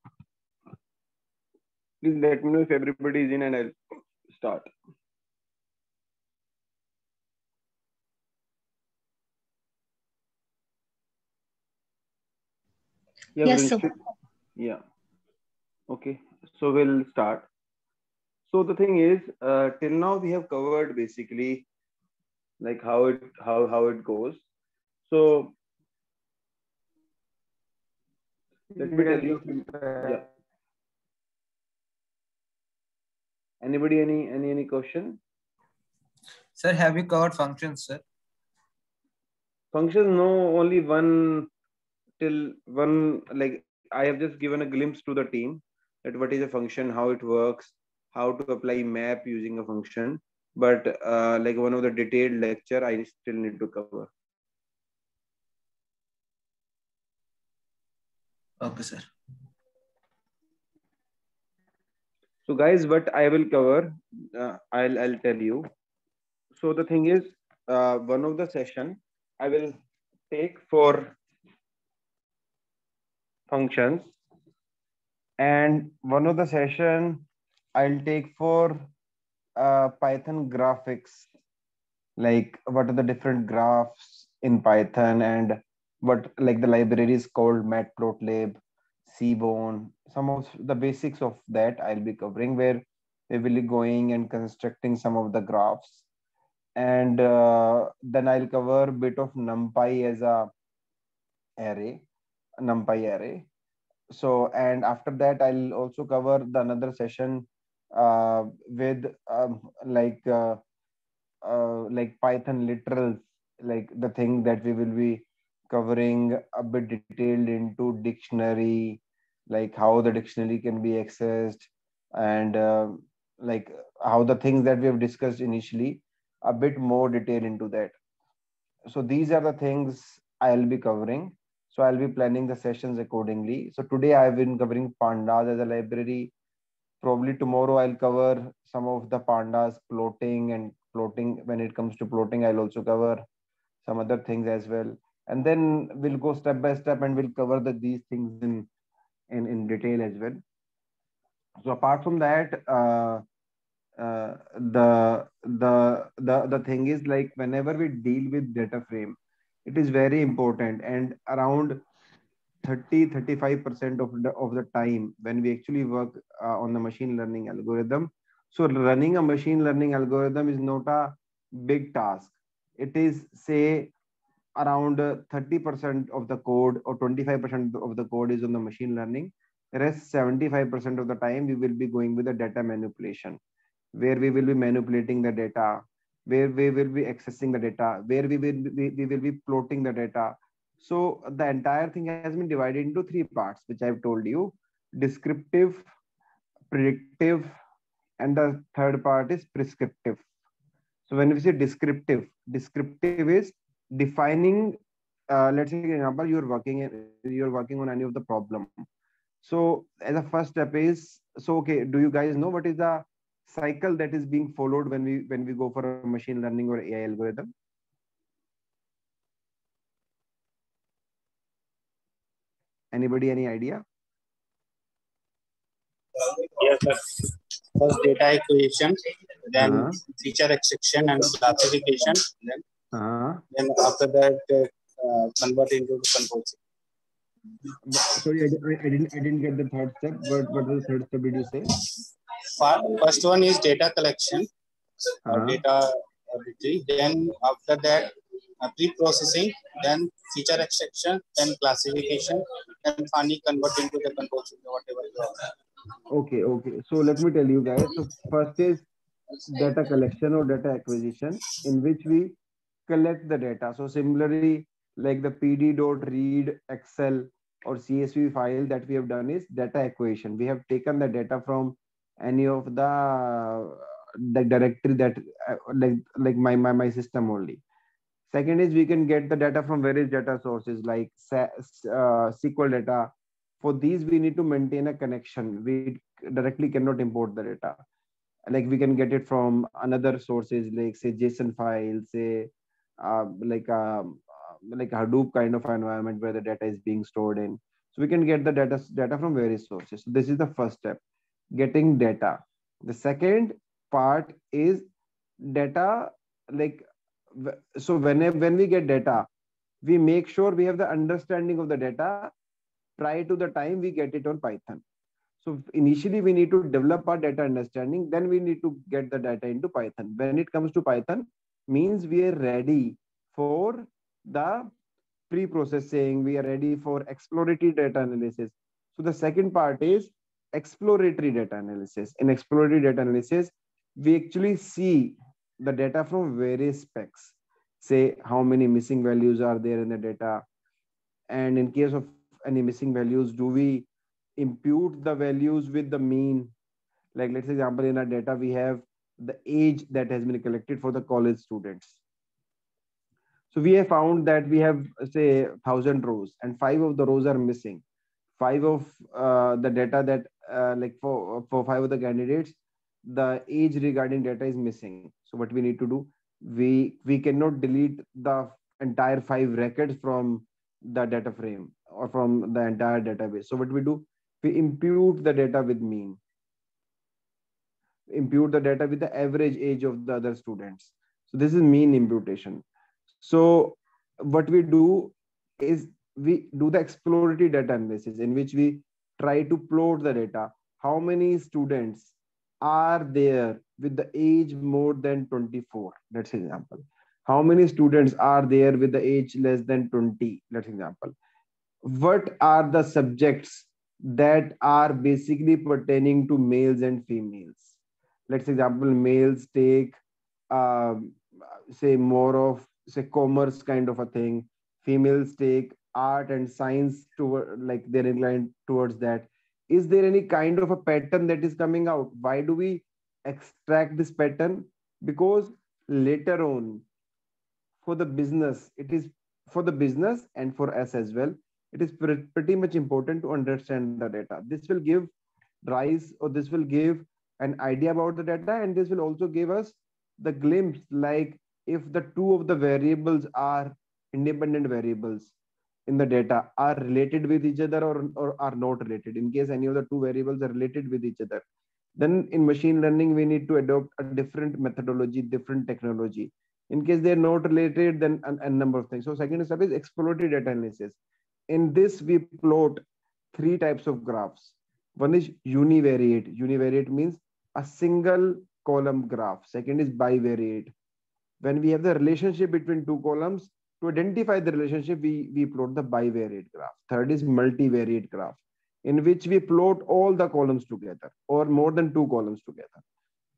Please let me know if everybody is in and I'll start. Yes, sir. Yeah. Okay. So we'll start. So the thing is, till now we have covered basically like how it goes. So let me tell you. Yeah. Anybody any question? Sir, have you covered functions, sir? Functions, no, only one till one, like I have just given a glimpse to the team that what is a function, how it works, how to apply map using a function. But like one of the detailed lecture, I still need to cover. Okay, sir. So guys, what I will cover, I'll tell you. So the thing is, one of the session I will take for functions, and one of the session I'll take for Python graphics, like what are the different graphs in Python and what like the libraries called Matplotlib, Seaborn, some of the basics of that I'll be covering, where we will be going and constructing some of the graphs. And then I'll cover a bit of NumPy as a array, NumPy array. So, and after that, I'll also cover the another session with like Python literals, like the thing that we will be covering a bit detailed into dictionary, like how the dictionary can be accessed, and like how the things that we have discussed initially, a bit more detail into that. So these are the things I'll be covering. So I'll be planning the sessions accordingly. So today I've been covering pandas as a library. Probably tomorrow I'll cover some of the pandas plotting, and plotting, when it comes to plotting, I'll also cover some other things as well. And then we'll go step by step and we'll cover these things in detail as well. So apart from that, the thing is, like whenever we deal with data frame, it is very important, and around 30-35% of the time when we actually work on the machine learning algorithm, so running a machine learning algorithm is not a big task. It is, say, around 30% of the code or 25% of the code is on the machine learning. The rest 75% of the time we will be going with the data manipulation, where we will be manipulating the data, where we will be accessing the data, where we will be plotting the data. So the entire thing has been divided into three parts, which I've told you: descriptive, predictive, and the third part is prescriptive. So when we say descriptive is defining. Let's say, for example, you're working on any of the problem. So as a first step is, so okay, do you guys know what is the cycle that is being followed when we go for a machine learning or AI algorithm? Anybody, any idea? Yes, sir. First data acquisition, then feature extraction and classification, then after that convert into the control system. Sorry, I didn't get the third step. What was the third step? Did you say? First one is data collection, data retrieval. Then after that, pre-processing, then feature extraction, then classification, and finally convert into the control system, whatever you are. Okay. So let me tell you guys. So first is data collection or data acquisition, in which we collect the data. So similarly, like the pd.read Excel or CSV file that we have done is data acquisition. We have taken the data from any of the directory that like my system only. Second is we can get the data from various data sources like SQL data. For these, we need to maintain a connection. We directly cannot import the data. Like we can get it from another sources, like say JSON files, say like a Hadoop kind of environment where the data is being stored in. So we can get the data from various sources. So this is the first step, getting data. The second part is data, like, so when we get data, we make sure we have the understanding of the data prior to the time we get it on Python. So initially we need to develop our data understanding, then we need to get the data into Python. When it comes to Python, means we are ready for the pre-processing, we are ready for exploratory data analysis. So the second part is exploratory data analysis. In exploratory data analysis, we actually see the data from various specs. Say how many missing values are there in the data, and in case of any missing values, do we impute the values with the mean? Like, let's say example, in our data we have the age that has been collected for the college students. So we have found that we have, say, 1,000 rows, and 5 of the rows are missing. 5 of the data that like for 5 of the candidates, the age regarding data is missing. So what we need to do, we cannot delete the entire 5 records from the data frame or from the entire database. So what we do, we impute the data with mean, impute the data with the average age of the other students. So this is mean imputation. So what we do is we do the exploratory data analysis, in which we try to plot the data. How many students are there with the age more than 24? Let's example. How many students are there with the age less than 20? Let's example. What are the subjects that are basically pertaining to males and females? Let's example, males take say more of, say, commerce kind of a thing. Females take art and science, toward, like, they're inclined towards that. Is there any kind of a pattern that is coming out? Why do we extract this pattern? Because later on, for the business, it is for the business and for us as well, it is pretty much important to understand the data. This will give rise, or this will give an idea about the data, and this will also give us the glimpse, like if the two of the variables are independent variables in the data, are related with each other, or are not related. In case any of the two variables are related with each other, then in machine learning we need to adopt a different methodology, different technology. In case they're not related, then a number of things. So second step is exploratory data analysis. In this, we plot 3 types of graphs. One is univariate. Univariate means a single column graph. Second is bivariate. When we have the relationship between 2 columns, to identify the relationship, we plot the bivariate graph. Third is multivariate graph, in which we plot all the columns together, or more than 2 columns together.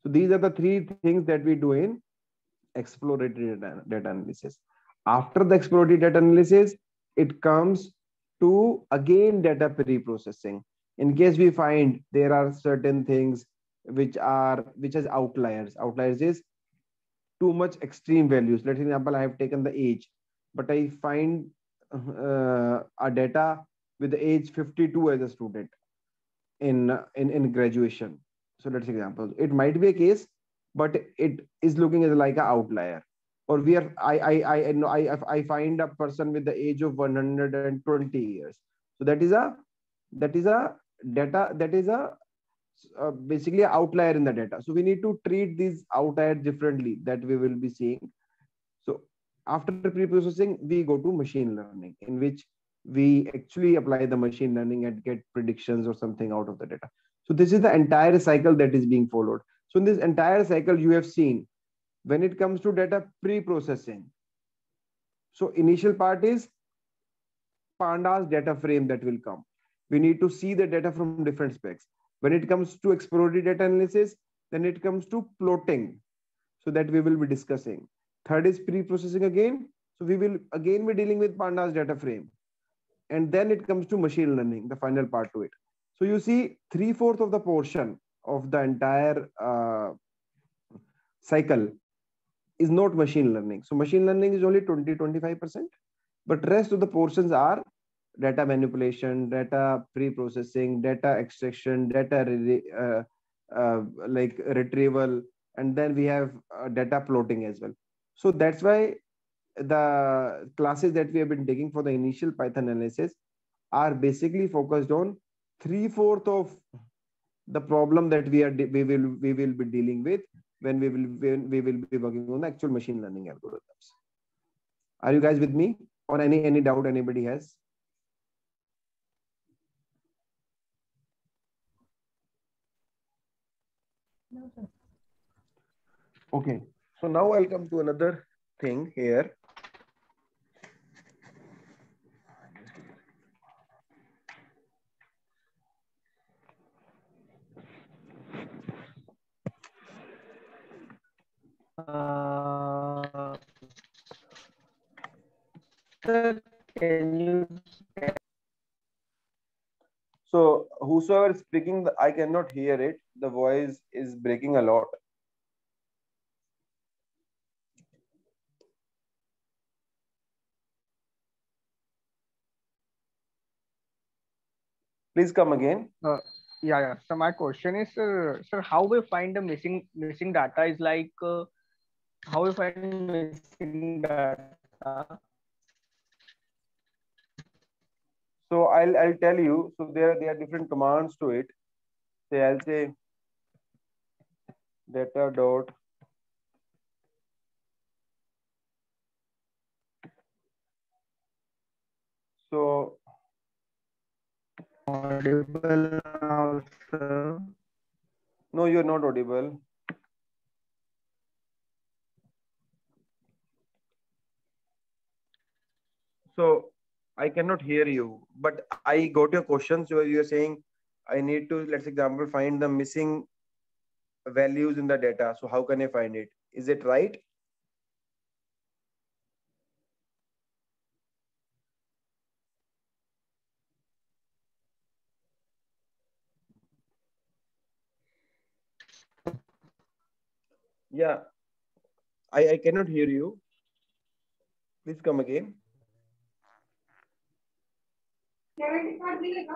So these are the 3 things that we do in exploratory data analysis. After the exploratory data analysis, it comes to again data pre-processing. In case we find there are certain things which has outliers. Outliers is too much extreme values. Let's example, I have taken the age, but I find a data with the age 52 as a student in graduation. So let's example, it might be a case, but it is looking as like an outlier. Or I find a person with the age of 120 years. So that is a data, that is a basically an outlier in the data. So we need to treat these outliers differently, that we will be seeing. So after pre-processing, we go to machine learning, in which we actually apply the machine learning and get predictions or something out of the data. So this is the entire cycle that is being followed. So in this entire cycle, you have seen, when it comes to data pre-processing, so initial part is pandas data frame that will come. We need to see the data from different specs. When it comes to exploratory data analysis, then it comes to plotting, so that we will be discussing. Third is pre-processing again. So we will again be dealing with pandas data frame. And then it comes to machine learning, the final part to it. So you see 3/4 of the portion of the entire cycle is not machine learning. So machine learning is only 20-25%, but rest of the portions are data manipulation, data pre-processing, data extraction, data like retrieval, and then we have data plotting as well. So that's why the classes that we have been taking for the initial Python analysis are basically focused on 3/4 of the problem that we will be dealing with when we will be working on the actual machine learning algorithms. Are you guys with me, or any doubt anybody has? No, sir. Okay, so now I'll come to another thing here. Sir, can you? So whosoever is speaking, I cannot hear it. The voice is breaking a lot. Please come again. Yeah. So my question is, sir, how we find the missing data is like how we find missing data? So I'll tell you. So there are different commands to it. Say I'll say data dot so Audible now, sir. no, you're not audible. So I cannot hear you, but I got your question. So you're saying I need to, let's example, find the missing values in the data. So how can I find it? Is it right? Yeah, I cannot hear you. Please come again.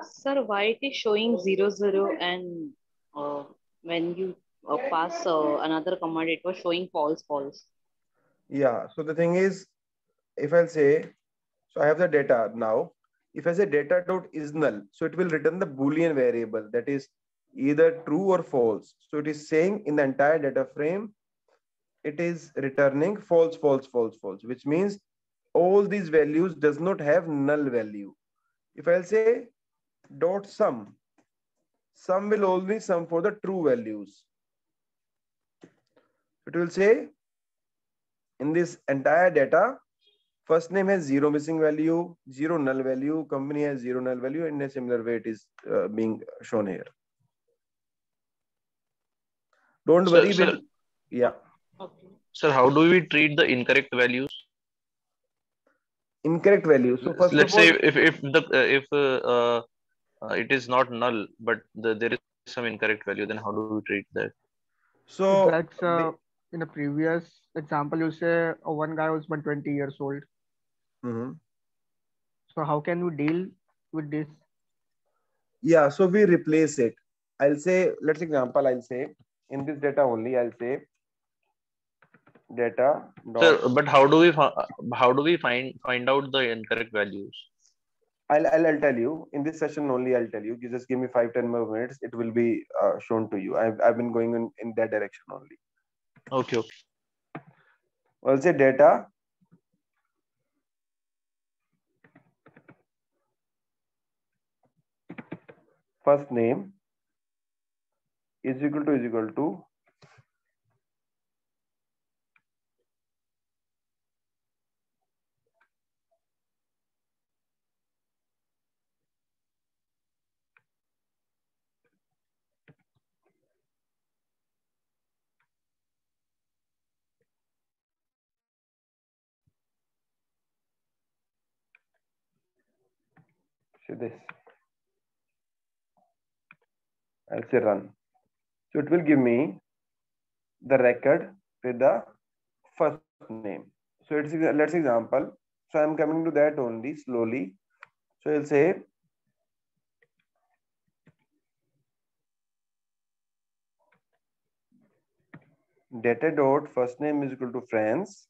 Sir, why it is showing 0, 0 and when you pass another command, it was showing false, false. Yeah, so the thing is, if I'll say, so I have the data now. If I say data dot is null, so it will return the Boolean variable that is either true or false. So it is saying in the entire data frame, it is returning false, false, false, false, which means all these values does not have null value. If I'll say dot sum will only sum for the true values. It will say in this entire data, first name has 0 missing value, 0 null value, company has 0 null value, and in a similar way it is being shown here. Don't worry. Sir, yeah. Okay. Sir, how do we treat the incorrect values? Incorrect value. So first Let's of all, say if it is not null, but there is some incorrect value, then how do we treat that? So it's like in the previous example, you say one guy was 120 years old. So how can we deal with this? Yeah, so we replace it. I'll say, let's example, I'll say in this data only, I'll say data dot. Sir, but how do we find out the incorrect values? I'll tell you in this session only. I'll tell you. You just give me 5-10 more minutes. It will be shown to you. I've been going in that direction only. Okay. I'll say data first name is equal to say this. I'll say run. So it will give me the record with the first name. So let's example. So I'm coming to that only slowly. So I'll say data dot first name is equal to France,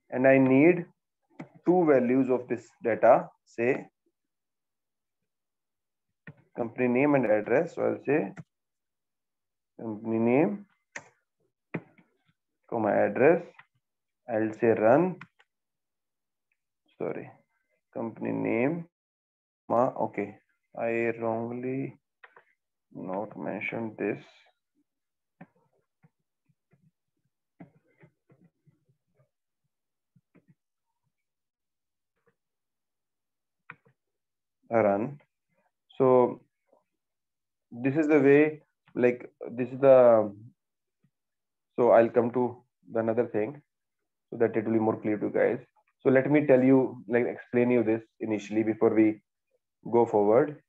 and I need two values of this data, say company name and address. So I'll say company name, comma address. I'll say run. Sorry, company name. Okay, I wrongly not mentioned this. Run. So this is the way, like this is the, so I'll come to the another thing so that it will be more clear to you guys. So let me tell you, like explain you this initially before we go forward.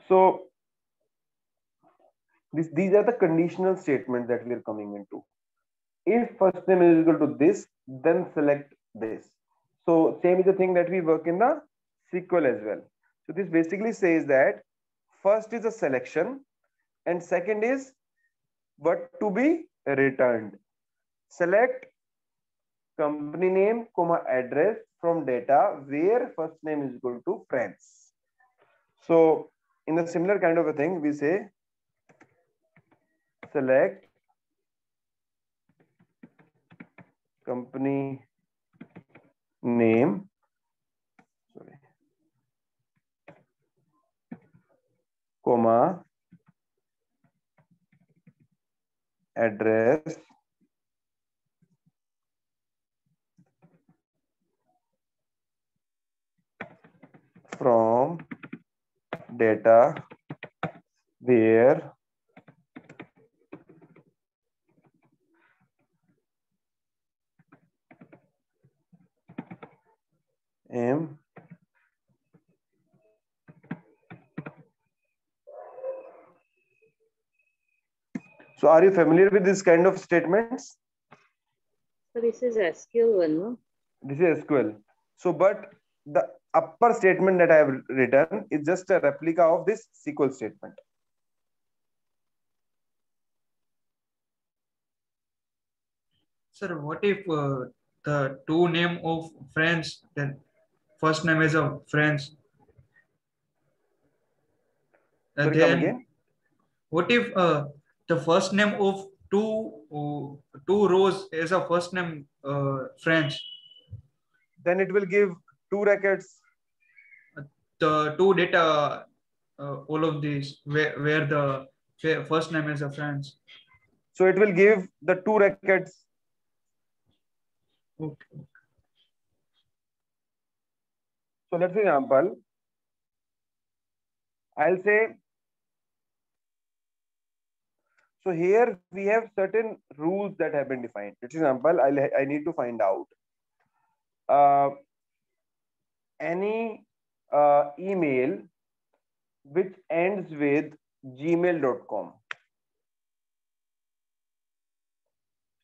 So these are the conditional statements that we are coming into. If first name is equal to this, then select this. So same is the thing that we work in the SQL as well. So this basically says that first is a selection and second is what to be returned. Select company name, comma address from data where first name is equal to friends. So in a similar kind of a thing, we say select company name, sorry, comma address from data where am so are you familiar with this kind of statements? So this is SQL one, no? This is SQL. So but the upper statement that I have written is just a replica of this SQL statement. Sir, what if the two name of friends, then first name is of friends? Sorry, come Then again. what if the first name of two rows is a first name friends? Then it will give two records. The two data, all of these, where the first name is a friends. So it will give the two records. Okay. So let's say example. I'll say, so here we have certain rules that have been defined. For example, I need to find out any email which ends with gmail.com.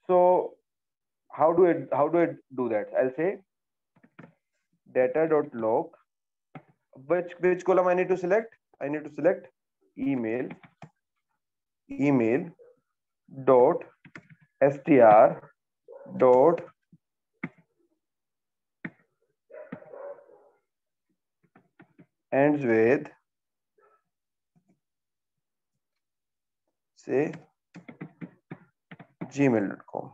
So how do I do that? I'll say data.log. Which column I need to select? I need to select email dot str dot ends with, say, gmail.com.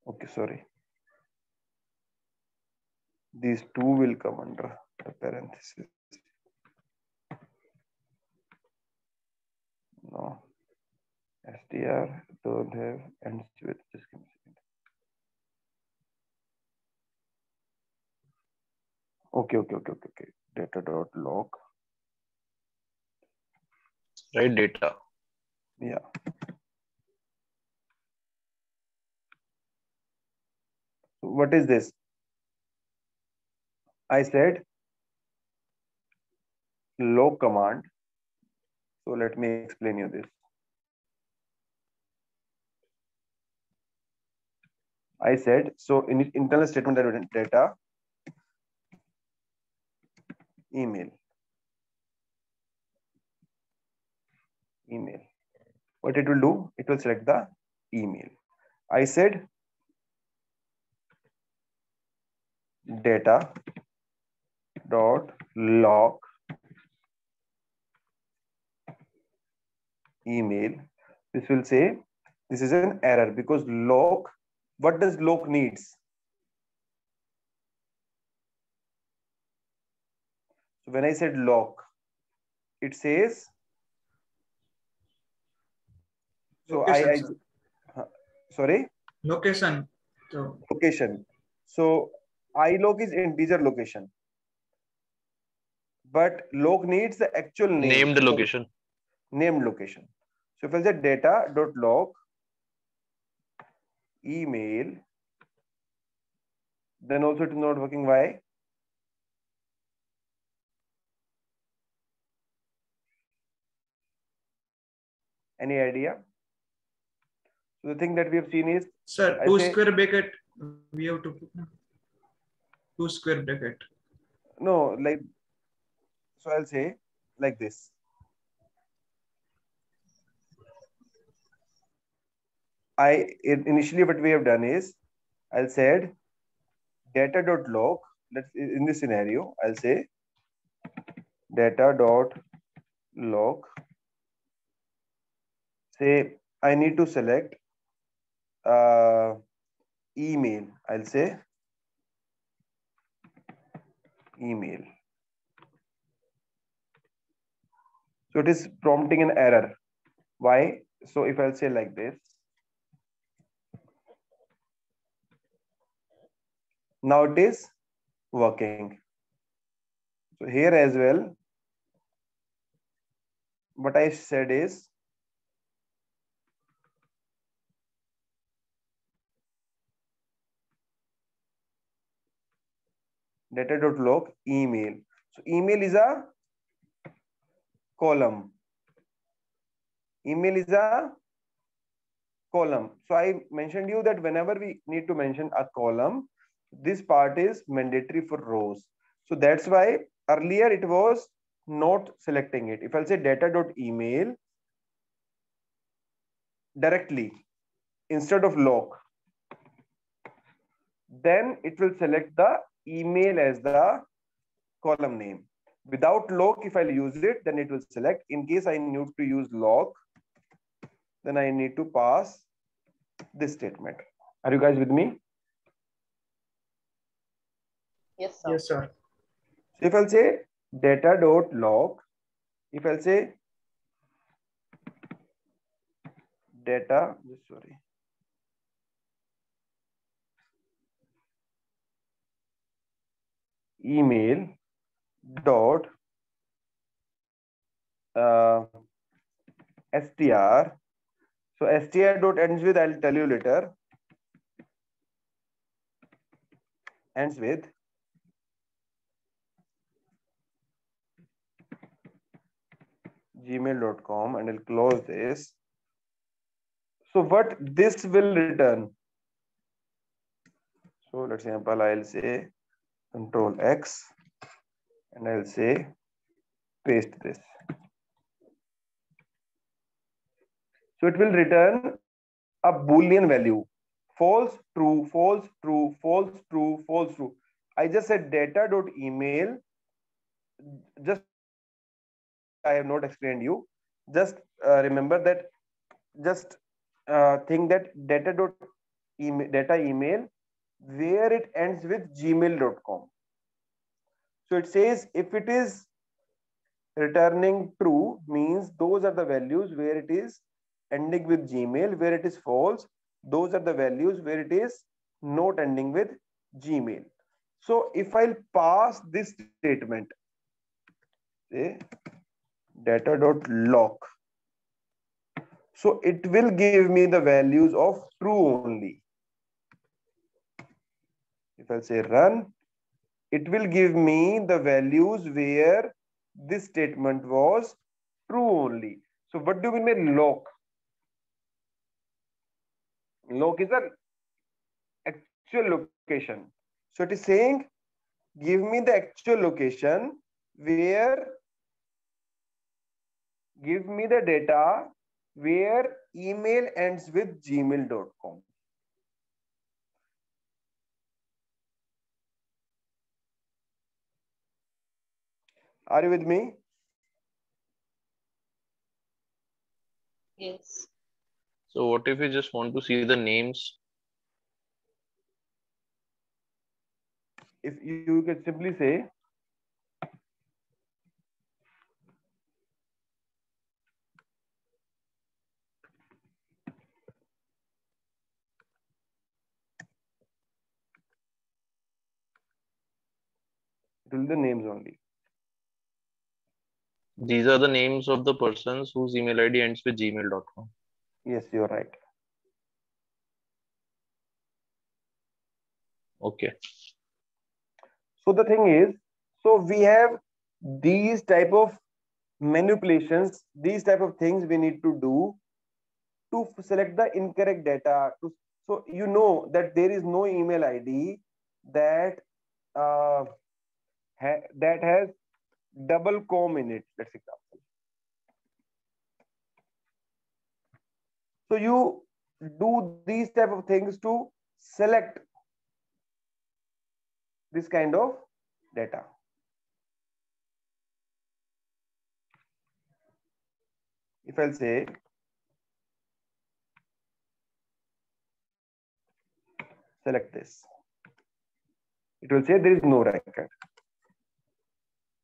Okay, sorry. These two will come under the parenthesis. No. str don't have ends with, just give me a second. Okay. Data.log. Right, data. Yeah. So what is this? I said log command. So let me explain you this. I said, so in internal statement that data email. What it will do? It will select the email. I said data dot log email. This will say this is an error because log, what does log needs? So when I said log, it says, so Location, sorry, location. So location. So ilog is integer location, but log needs the actual name. Named location. Named location. So if I say data dot log email, then also it is not working. Why? Any idea? So the thing that we have seen is, sir, two square bracket. We have to put two square bracket. No, like, so I'll say like this. Initially what we have done is, I'll said data dot log. Let's, in this scenario, I'll say data dot log. Say I need to select email. I'll say email. So it is prompting an error. Why? So if I'll say like this, now it is working. So here as well, what I said is data.log email. So email is a column. Email is a column. So I mentioned you that whenever we need to mention a column, this part is mandatory for rows. So that's why earlier it was not selecting it. If I'll say data.email directly instead of log, then it will select the email as the column name. Without log, if I'll use it, then it will select. In case I need to use log, then I need to pass this statement. Are you guys with me? Yes, sir. Yes, sir. So if I'll say data.log, if I'll say data, sorry, email dot str. So str dot ends with, I'll tell you later, ends with gmail.com, and I'll close this. So what this will return? So let's example, I'll say Control X and I'll say paste this. So it will return a Boolean value. False, true, false, true, false, true, false, true. I just said data.email. Just I have not explained you. Just remember that. Just think that data email where it ends with gmail.com. So it says if it is returning true, means those are the values where it is ending with Gmail. Where it is false, those are the values where it is not ending with Gmail. So if I'll pass this statement, say data.log, so it will give me the values of true only. If I'll say run, it will give me the values where this statement was true only. So what do we mean log? Log is an actual location. So it is saying, give me the actual location where, give me the data where email ends with gmail.com. Are you with me? Yes. So what if we just want to see the names? If you can simply say, it will be the names only. These are the names of the persons whose email ID ends with gmail.com. Yes, you're right. Okay. So the thing is, so we have these type of manipulations, these type of things we need to do to select the incorrect data. So you know that there is no email ID that that has double com in it. Let's example. So you do these type of things to select this kind of data. If I'll say select this, it will say there is no record.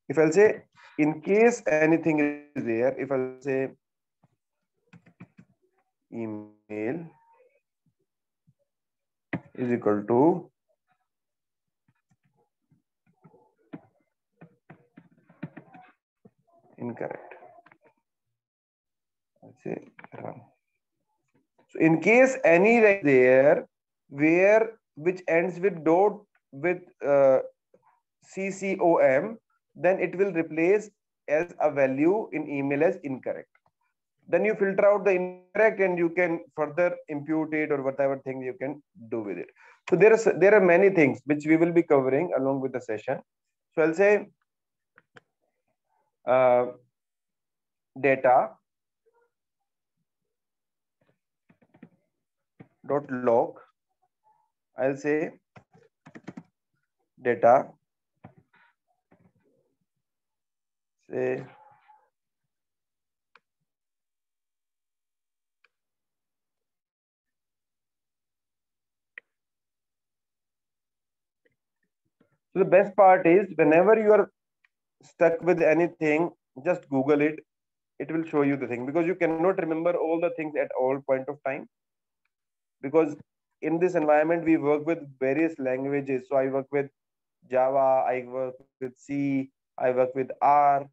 If I'll say in case anything is there, if I'll say email is equal to incorrect, let's say run. So in case any is there where which ends with dot with ccom, then it will replace as a value in email as incorrect. Then you filter out the incorrect and you can further impute it or whatever thing you can do with it. So there are many things which we will be covering along with the session. So I'll say data dot log. I'll say data say so the best part is whenever you are stuck with anything, just Google it. It will show you the thing because you cannot remember all the things at all point of time. Because in this environment, we work with various languages. So I work with Java, I work with C, I work with R.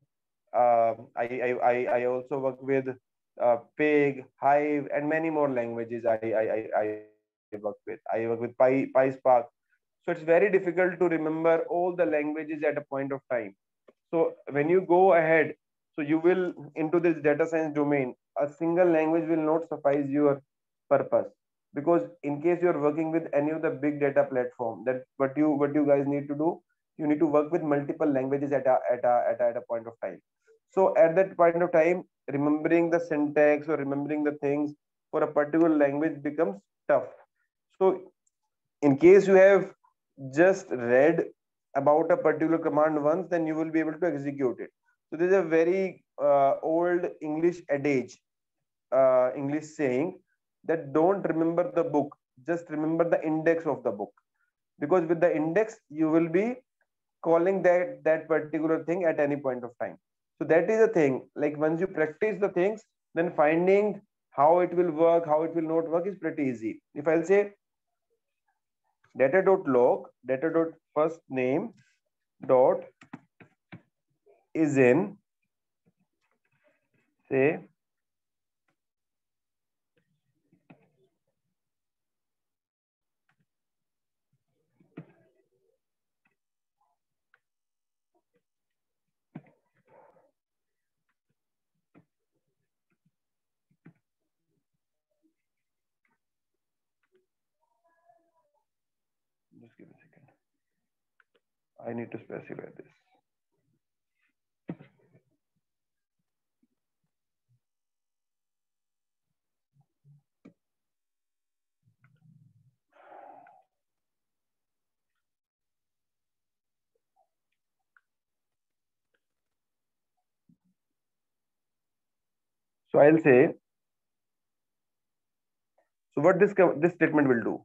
I also work with Pig, Hive, and many more languages. I work with. I work with PySpark. So it's very difficult to remember all the languages at a point of time. So when you go ahead, so you will into this data science domain, a single language will not suffice your purpose. Because in case you're working with any of the big data platform, that what you guys need to do, you need to work with multiple languages at a point of time. So at that point of time, remembering the syntax or remembering the things for a particular language becomes tough. So in case you have just read about a particular command once, then you will be able to execute it. So there's a very old English adage, English saying that don't remember the book, just remember the index of the book. Because with the index, you will be calling that particular thing at any point of time. So that is the thing. Like once you practice the things, then finding how it will work, how it will not work is pretty easy. If I'll say data.log, data.first name dot is in, say, Just give a second. I need to specify this. So I'll say, so what this statement will do?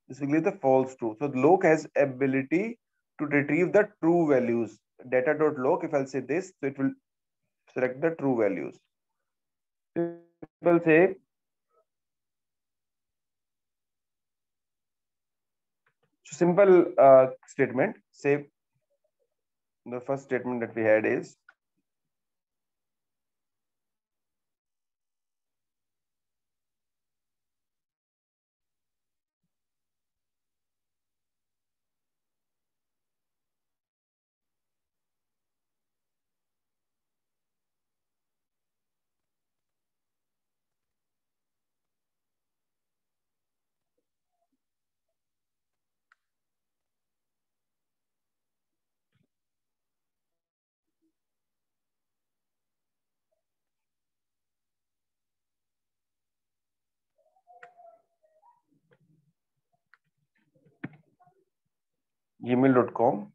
This will give the false true. So the loc has ability to retrieve the true values. Data.loc, if I'll say this, so it will select the true values. It will say, so simple statement. Say the first statement that we had is, gmail.com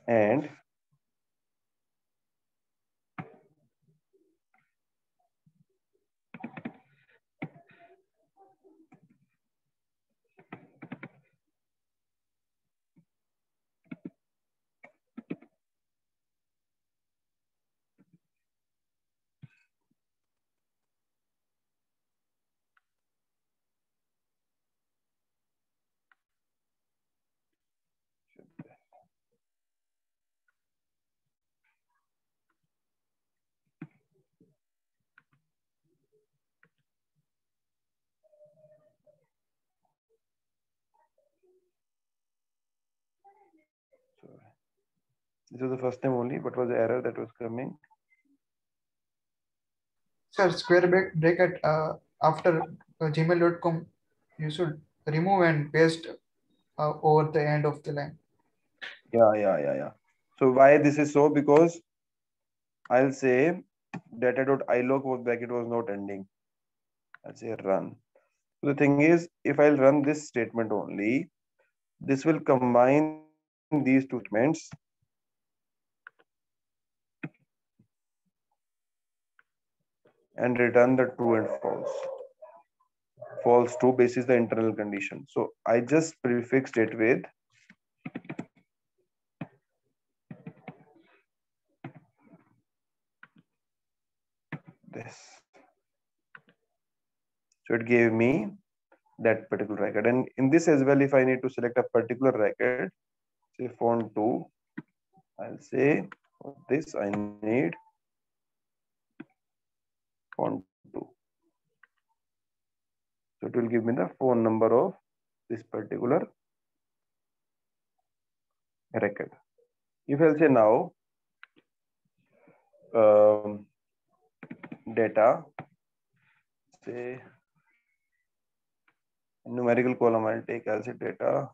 and this was the first time only. What was the error that was coming? Sir, square bracket after gmail.com, you should remove and paste over the end of the line. Yeah. So why this is so? Because I'll say data.iloc bracket was not ending. I'll say run. So the thing is, if I'll run this statement only, this will combine these two statements and return the true and false. False true basis the internal condition. So I just prefixed it with this. So it gave me that particular record. And in this as well, if I need to select a particular record, say font 2, I'll say for this I need font 2. So it will give me the phone number of this particular record. If I'll say now data, say numerical column I'll take, I'll say data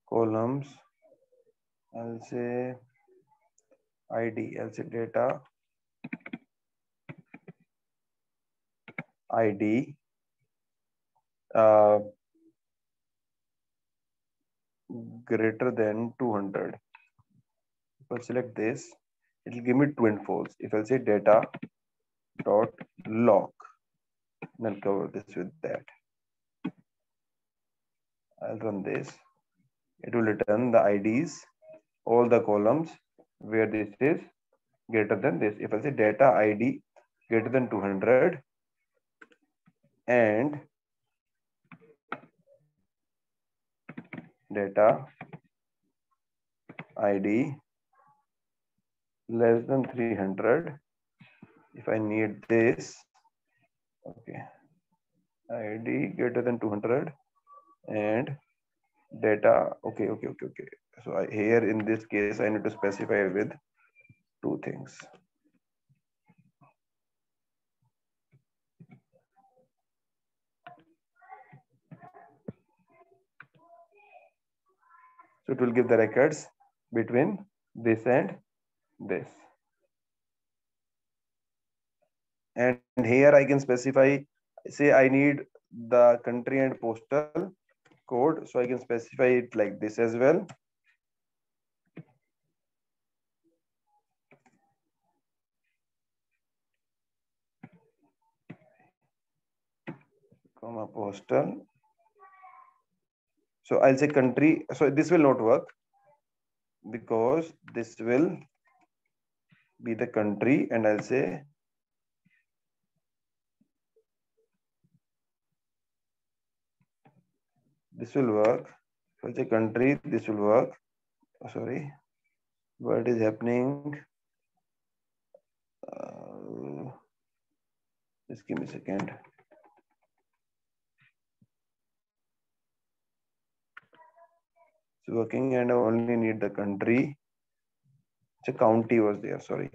columns, I'll say ID, I'll say data ID greater than 200. If I select this, it will give me true and false. If I'll say data dot log, and I'll cover this with that. I'll run this. It will return the IDs, all the columns where this is greater than this. If I say data ID greater than 200 and data ID less than 300, if I need this, okay, ID greater than 200 and data. Okay. So here in this case, I need to specify with two things. So it will give the records between this and this. And here I can specify, say I need the country and postal code. So I can specify it like this as well. Comma postal. So I'll say country. So this will not work because this will be the country, and I'll say this will work. So I'll say country, this will work. Oh, sorry, what is happening? Just give me a second. It's working, and I only need the country. So county was there. Sorry,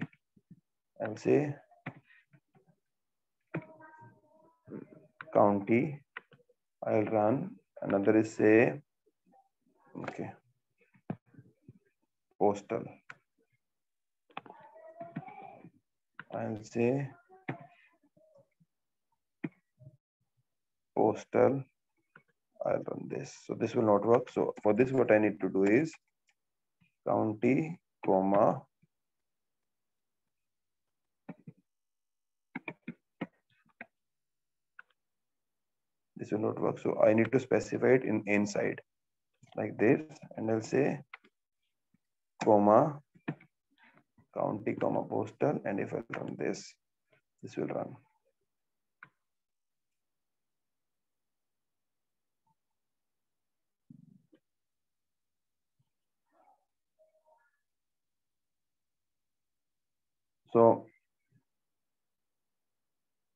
I'll say county. I'll run. Another is say, okay, postal. I'll say postal. I'll run this. So this will not work. So for this, what I need to do is county, comma, this will not work. So I need to specify it in inside like this, and I'll say comma, county, comma, postal, and if I run this, this will run.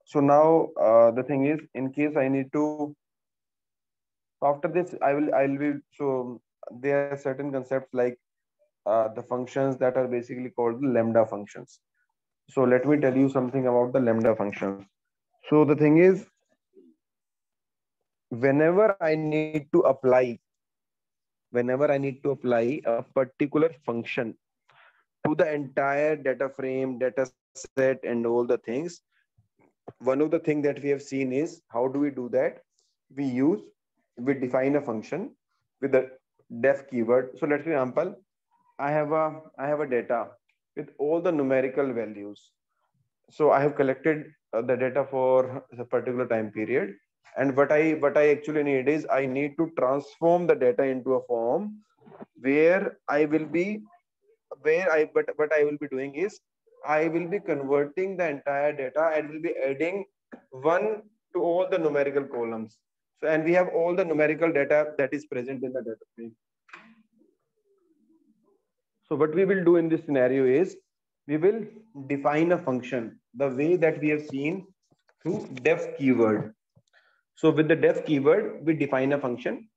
So now the thing is, in case I need to, after this, I'll be, so there are certain concepts like the functions that are basically called the lambda functions. So let me tell you something about the lambda functions. So the thing is, whenever I need to apply a particular function to the entire data frame, data set, and all the things, one of the things that we have seen is, how do we do that? We define a function with the def keyword. So let's say example, I have a data with all the numerical values. So I have collected the data for a particular time period, and what I actually need is, I need to transform the data into a form where I will be what I will be doing is, I will be converting the entire data and will be adding one to all the numerical columns. So, and we have all the numerical data that is present in the data frame. So what we will do in this scenario is, we will define a function the way that we have seen through def keyword. So with the def keyword, we define a function.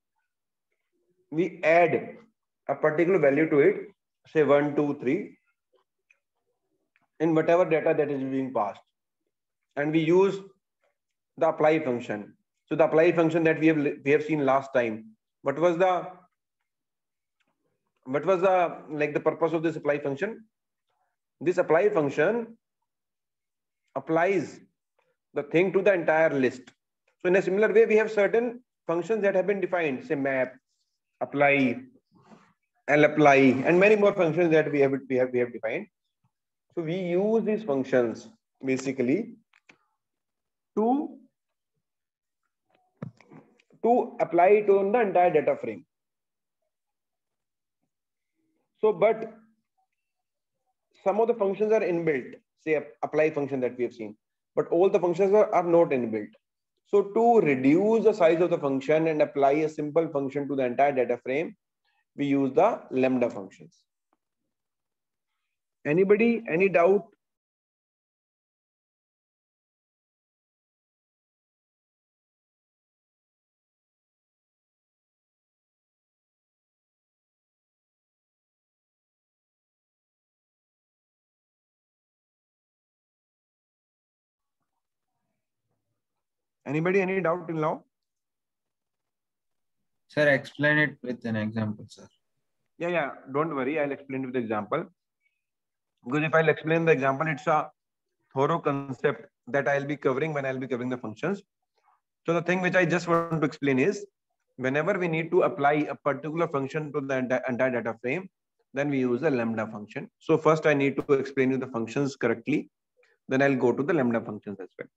We add a particular value to it, say 1, 2, 3, in whatever data that is being passed. And we use the apply function. So the apply function that we have seen last time, what was the like the purpose of this apply function? This apply function applies the thing to the entire list. So in a similar way, we have certain functions that have been defined, say map, apply, lapply, and many more functions that we have defined. So we use these functions basically to apply it on the entire data frame. So, but some of the functions are inbuilt, say apply function that we have seen, but all the functions are not inbuilt. So to reduce the size of the function and apply a simple function to the entire data frame, we use the lambda functions. Anybody, any doubt? Anybody, any doubt till now? Sir, explain it with an example, sir. Yeah. Don't worry. I'll explain with the example. Because if I'll explain the example, it's a thorough concept that I'll be covering when I'll be covering the functions. So the thing which I just want to explain is, whenever we need to apply a particular function to the entire data frame, then we use a lambda function. So first I need to explain you the functions correctly. Then I'll go to the lambda functions as well.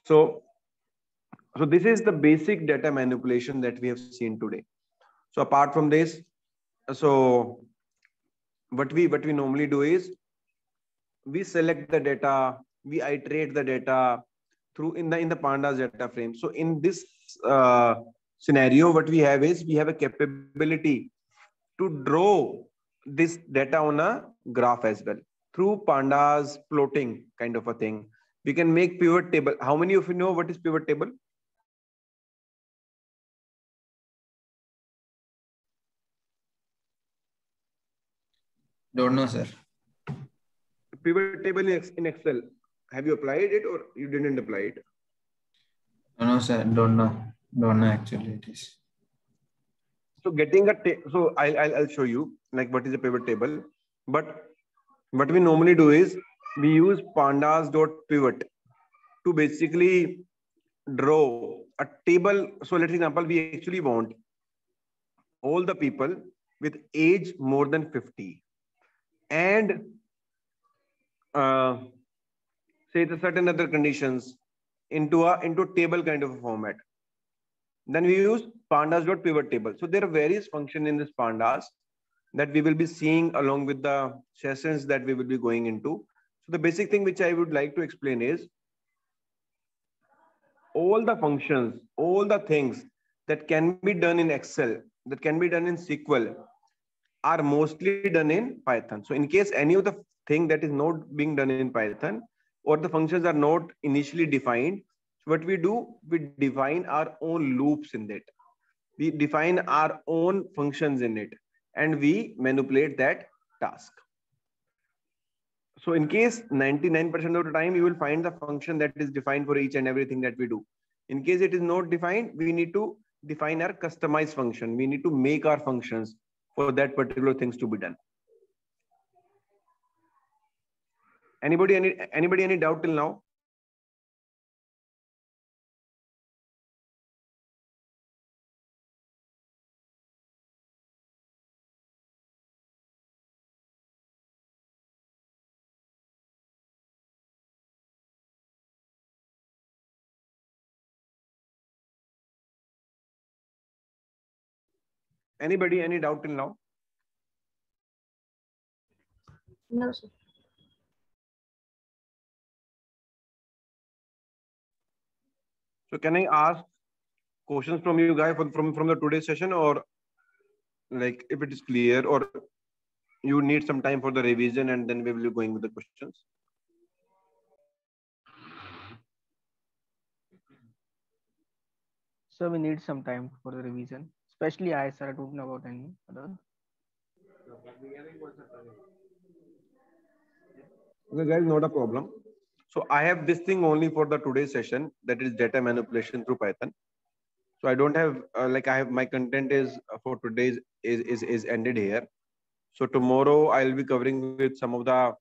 So this is the basic data manipulation that we have seen today. So apart from this, so what we normally do is we select the data, we iterate the data through in the pandas data frame. So in this scenario, what we have is we have a capability to draw this data on a graph as well through pandas plotting kind of a thing. We can make pivot table. How many of you know what is pivot table? Don't know, sir. Pivot table in Excel. Have you applied it or you didn't apply it? No, sir. Don't know. Don't know actually it is. So getting so I'll show you like what is a pivot table. But what we normally do is we use pandas.pivot to basically draw a table. So let's example, we actually want all the people with age more than 50 and say the certain other conditions into a table kind of a format. Then we use pandas.pivot table. So there are various functions in this pandas that we will be seeing along with the sessions that we will be going into. So the basic thing which I would like to explain is all the functions, all the things that can be done in Excel, that can be done in SQL are mostly done in Python. So in case any of the thing that is not being done in Python or the functions are not initially defined, what we do, we define our own loops in it. We define our own functions in it and we manipulate that task. So in case 99% of the time, you will find the function that is defined for each and everything that we do. In case it is not defined, we need to define our customized function. We need to make our functions for that particular things to be done. Anybody any doubt till now? Anybody any doubt till now? No, sir. So can I ask questions from you guys from the today's session, or like if it is clear, or you need some time for the revision and then we will be going with the questions? So we need some time for the revision, especially I, sir. I don't know about any other. Okay, guys, not a problem. So I have this thing only for the today's session, that is data manipulation through Python. So I don't have my content is for today's is ended here. So tomorrow I'll be covering with some of the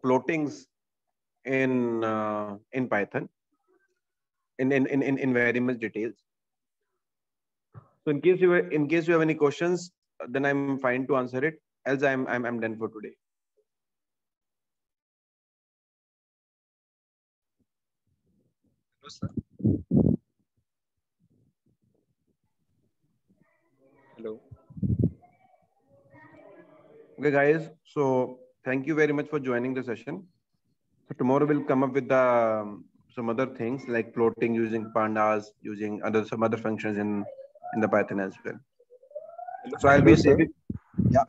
plottings in Python in very much details. So in case you have any questions, then I'm fine to answer it. Else I'm done for today. Hello, sir. Hello. Okay, guys. So thank you very much for joining the session. So tomorrow we'll come up with the some other things like plotting using pandas, using some other functions in the Python as well. Hello, so I'll be sir. Yeah.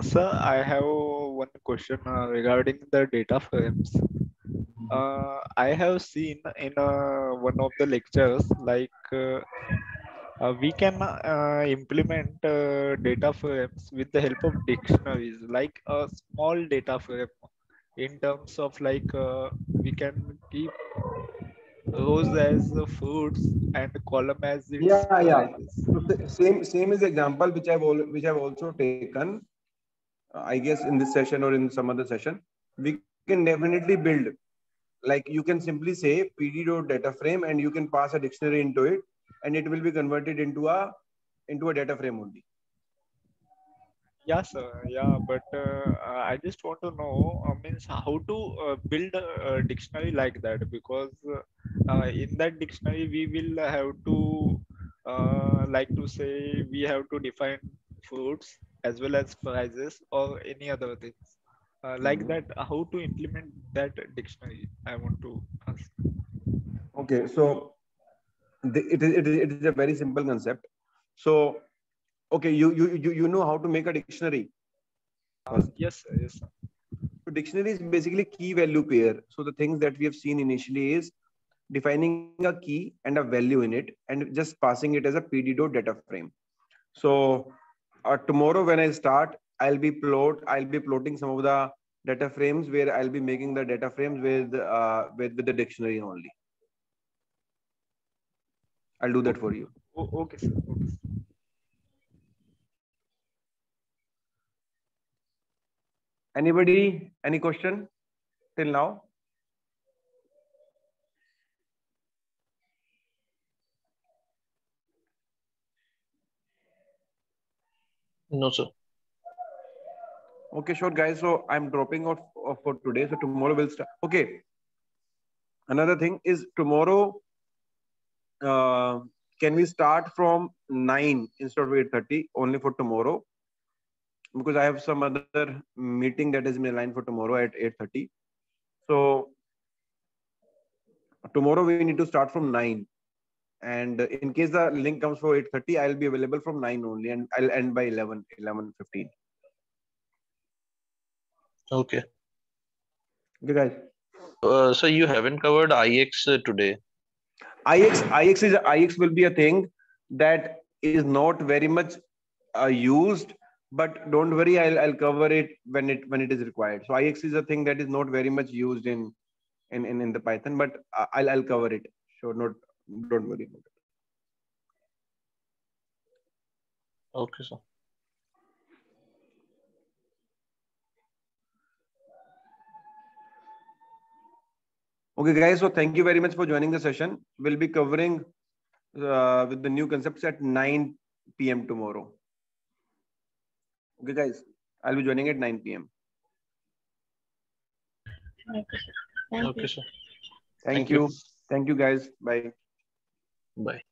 Sir, I have one question regarding the data frames. I have seen in one of the lectures like we can implement data frames with the help of dictionaries, like a small data frame in terms of like we can keep rows as foods and column as its Yeah. prices. So same is the example which I've also taken. I guess in this session or in some other session, we can definitely build. Like you can simply say pd.data frame and you can pass a dictionary into it, and it will be converted into a data frame only. Yeah, sir. Yeah, but I just want to know, means how to build a dictionary like that, because in that dictionary we will have to, like to say, we have to define fruits as well as prices or any other things. Like that, how to implement that dictionary? I want to ask. Okay, so it is a very simple concept. So okay, you know how to make a dictionary first. Yes, sir. Yes, sir. So dictionary is basically key value pair. So the things that we have seen initially is defining a key and a value in it and just passing it as a pd.data frame. So tomorrow when I start, I'll be plotting some of the data frames where I'll be making the data frames with the dictionary only. I'll do that for you. Okay, sir. Okay, sir. Anybody, any question till now? No, sir. Okay, sure, guys. So I'm dropping out for today. So tomorrow we'll start. Okay. Another thing is tomorrow. Can we start from 9 instead of 8:30 only for tomorrow? Because I have some other meeting that is in line for tomorrow at 8:30. So tomorrow we need to start from 9. And in case the link comes for 8:30, I'll be available from 9 only, and I'll end by 11:15. Okay. Okay, guys. So you haven't covered IX today. IX will be a thing that is not very much used, but don't worry, I'll cover it when it is required. So IX is a thing that is not very much used in the Python, but I'll cover it. Sure, don't worry about it. Okay, sir. Okay, guys. So thank you very much for joining the session. We'll be covering with the new concepts at 9 p.m. tomorrow. Okay, guys. I'll be joining at 9 p.m. Okay, sir. Thank you. Okay, sir. Thank you. Thank you, guys. Bye. Bye.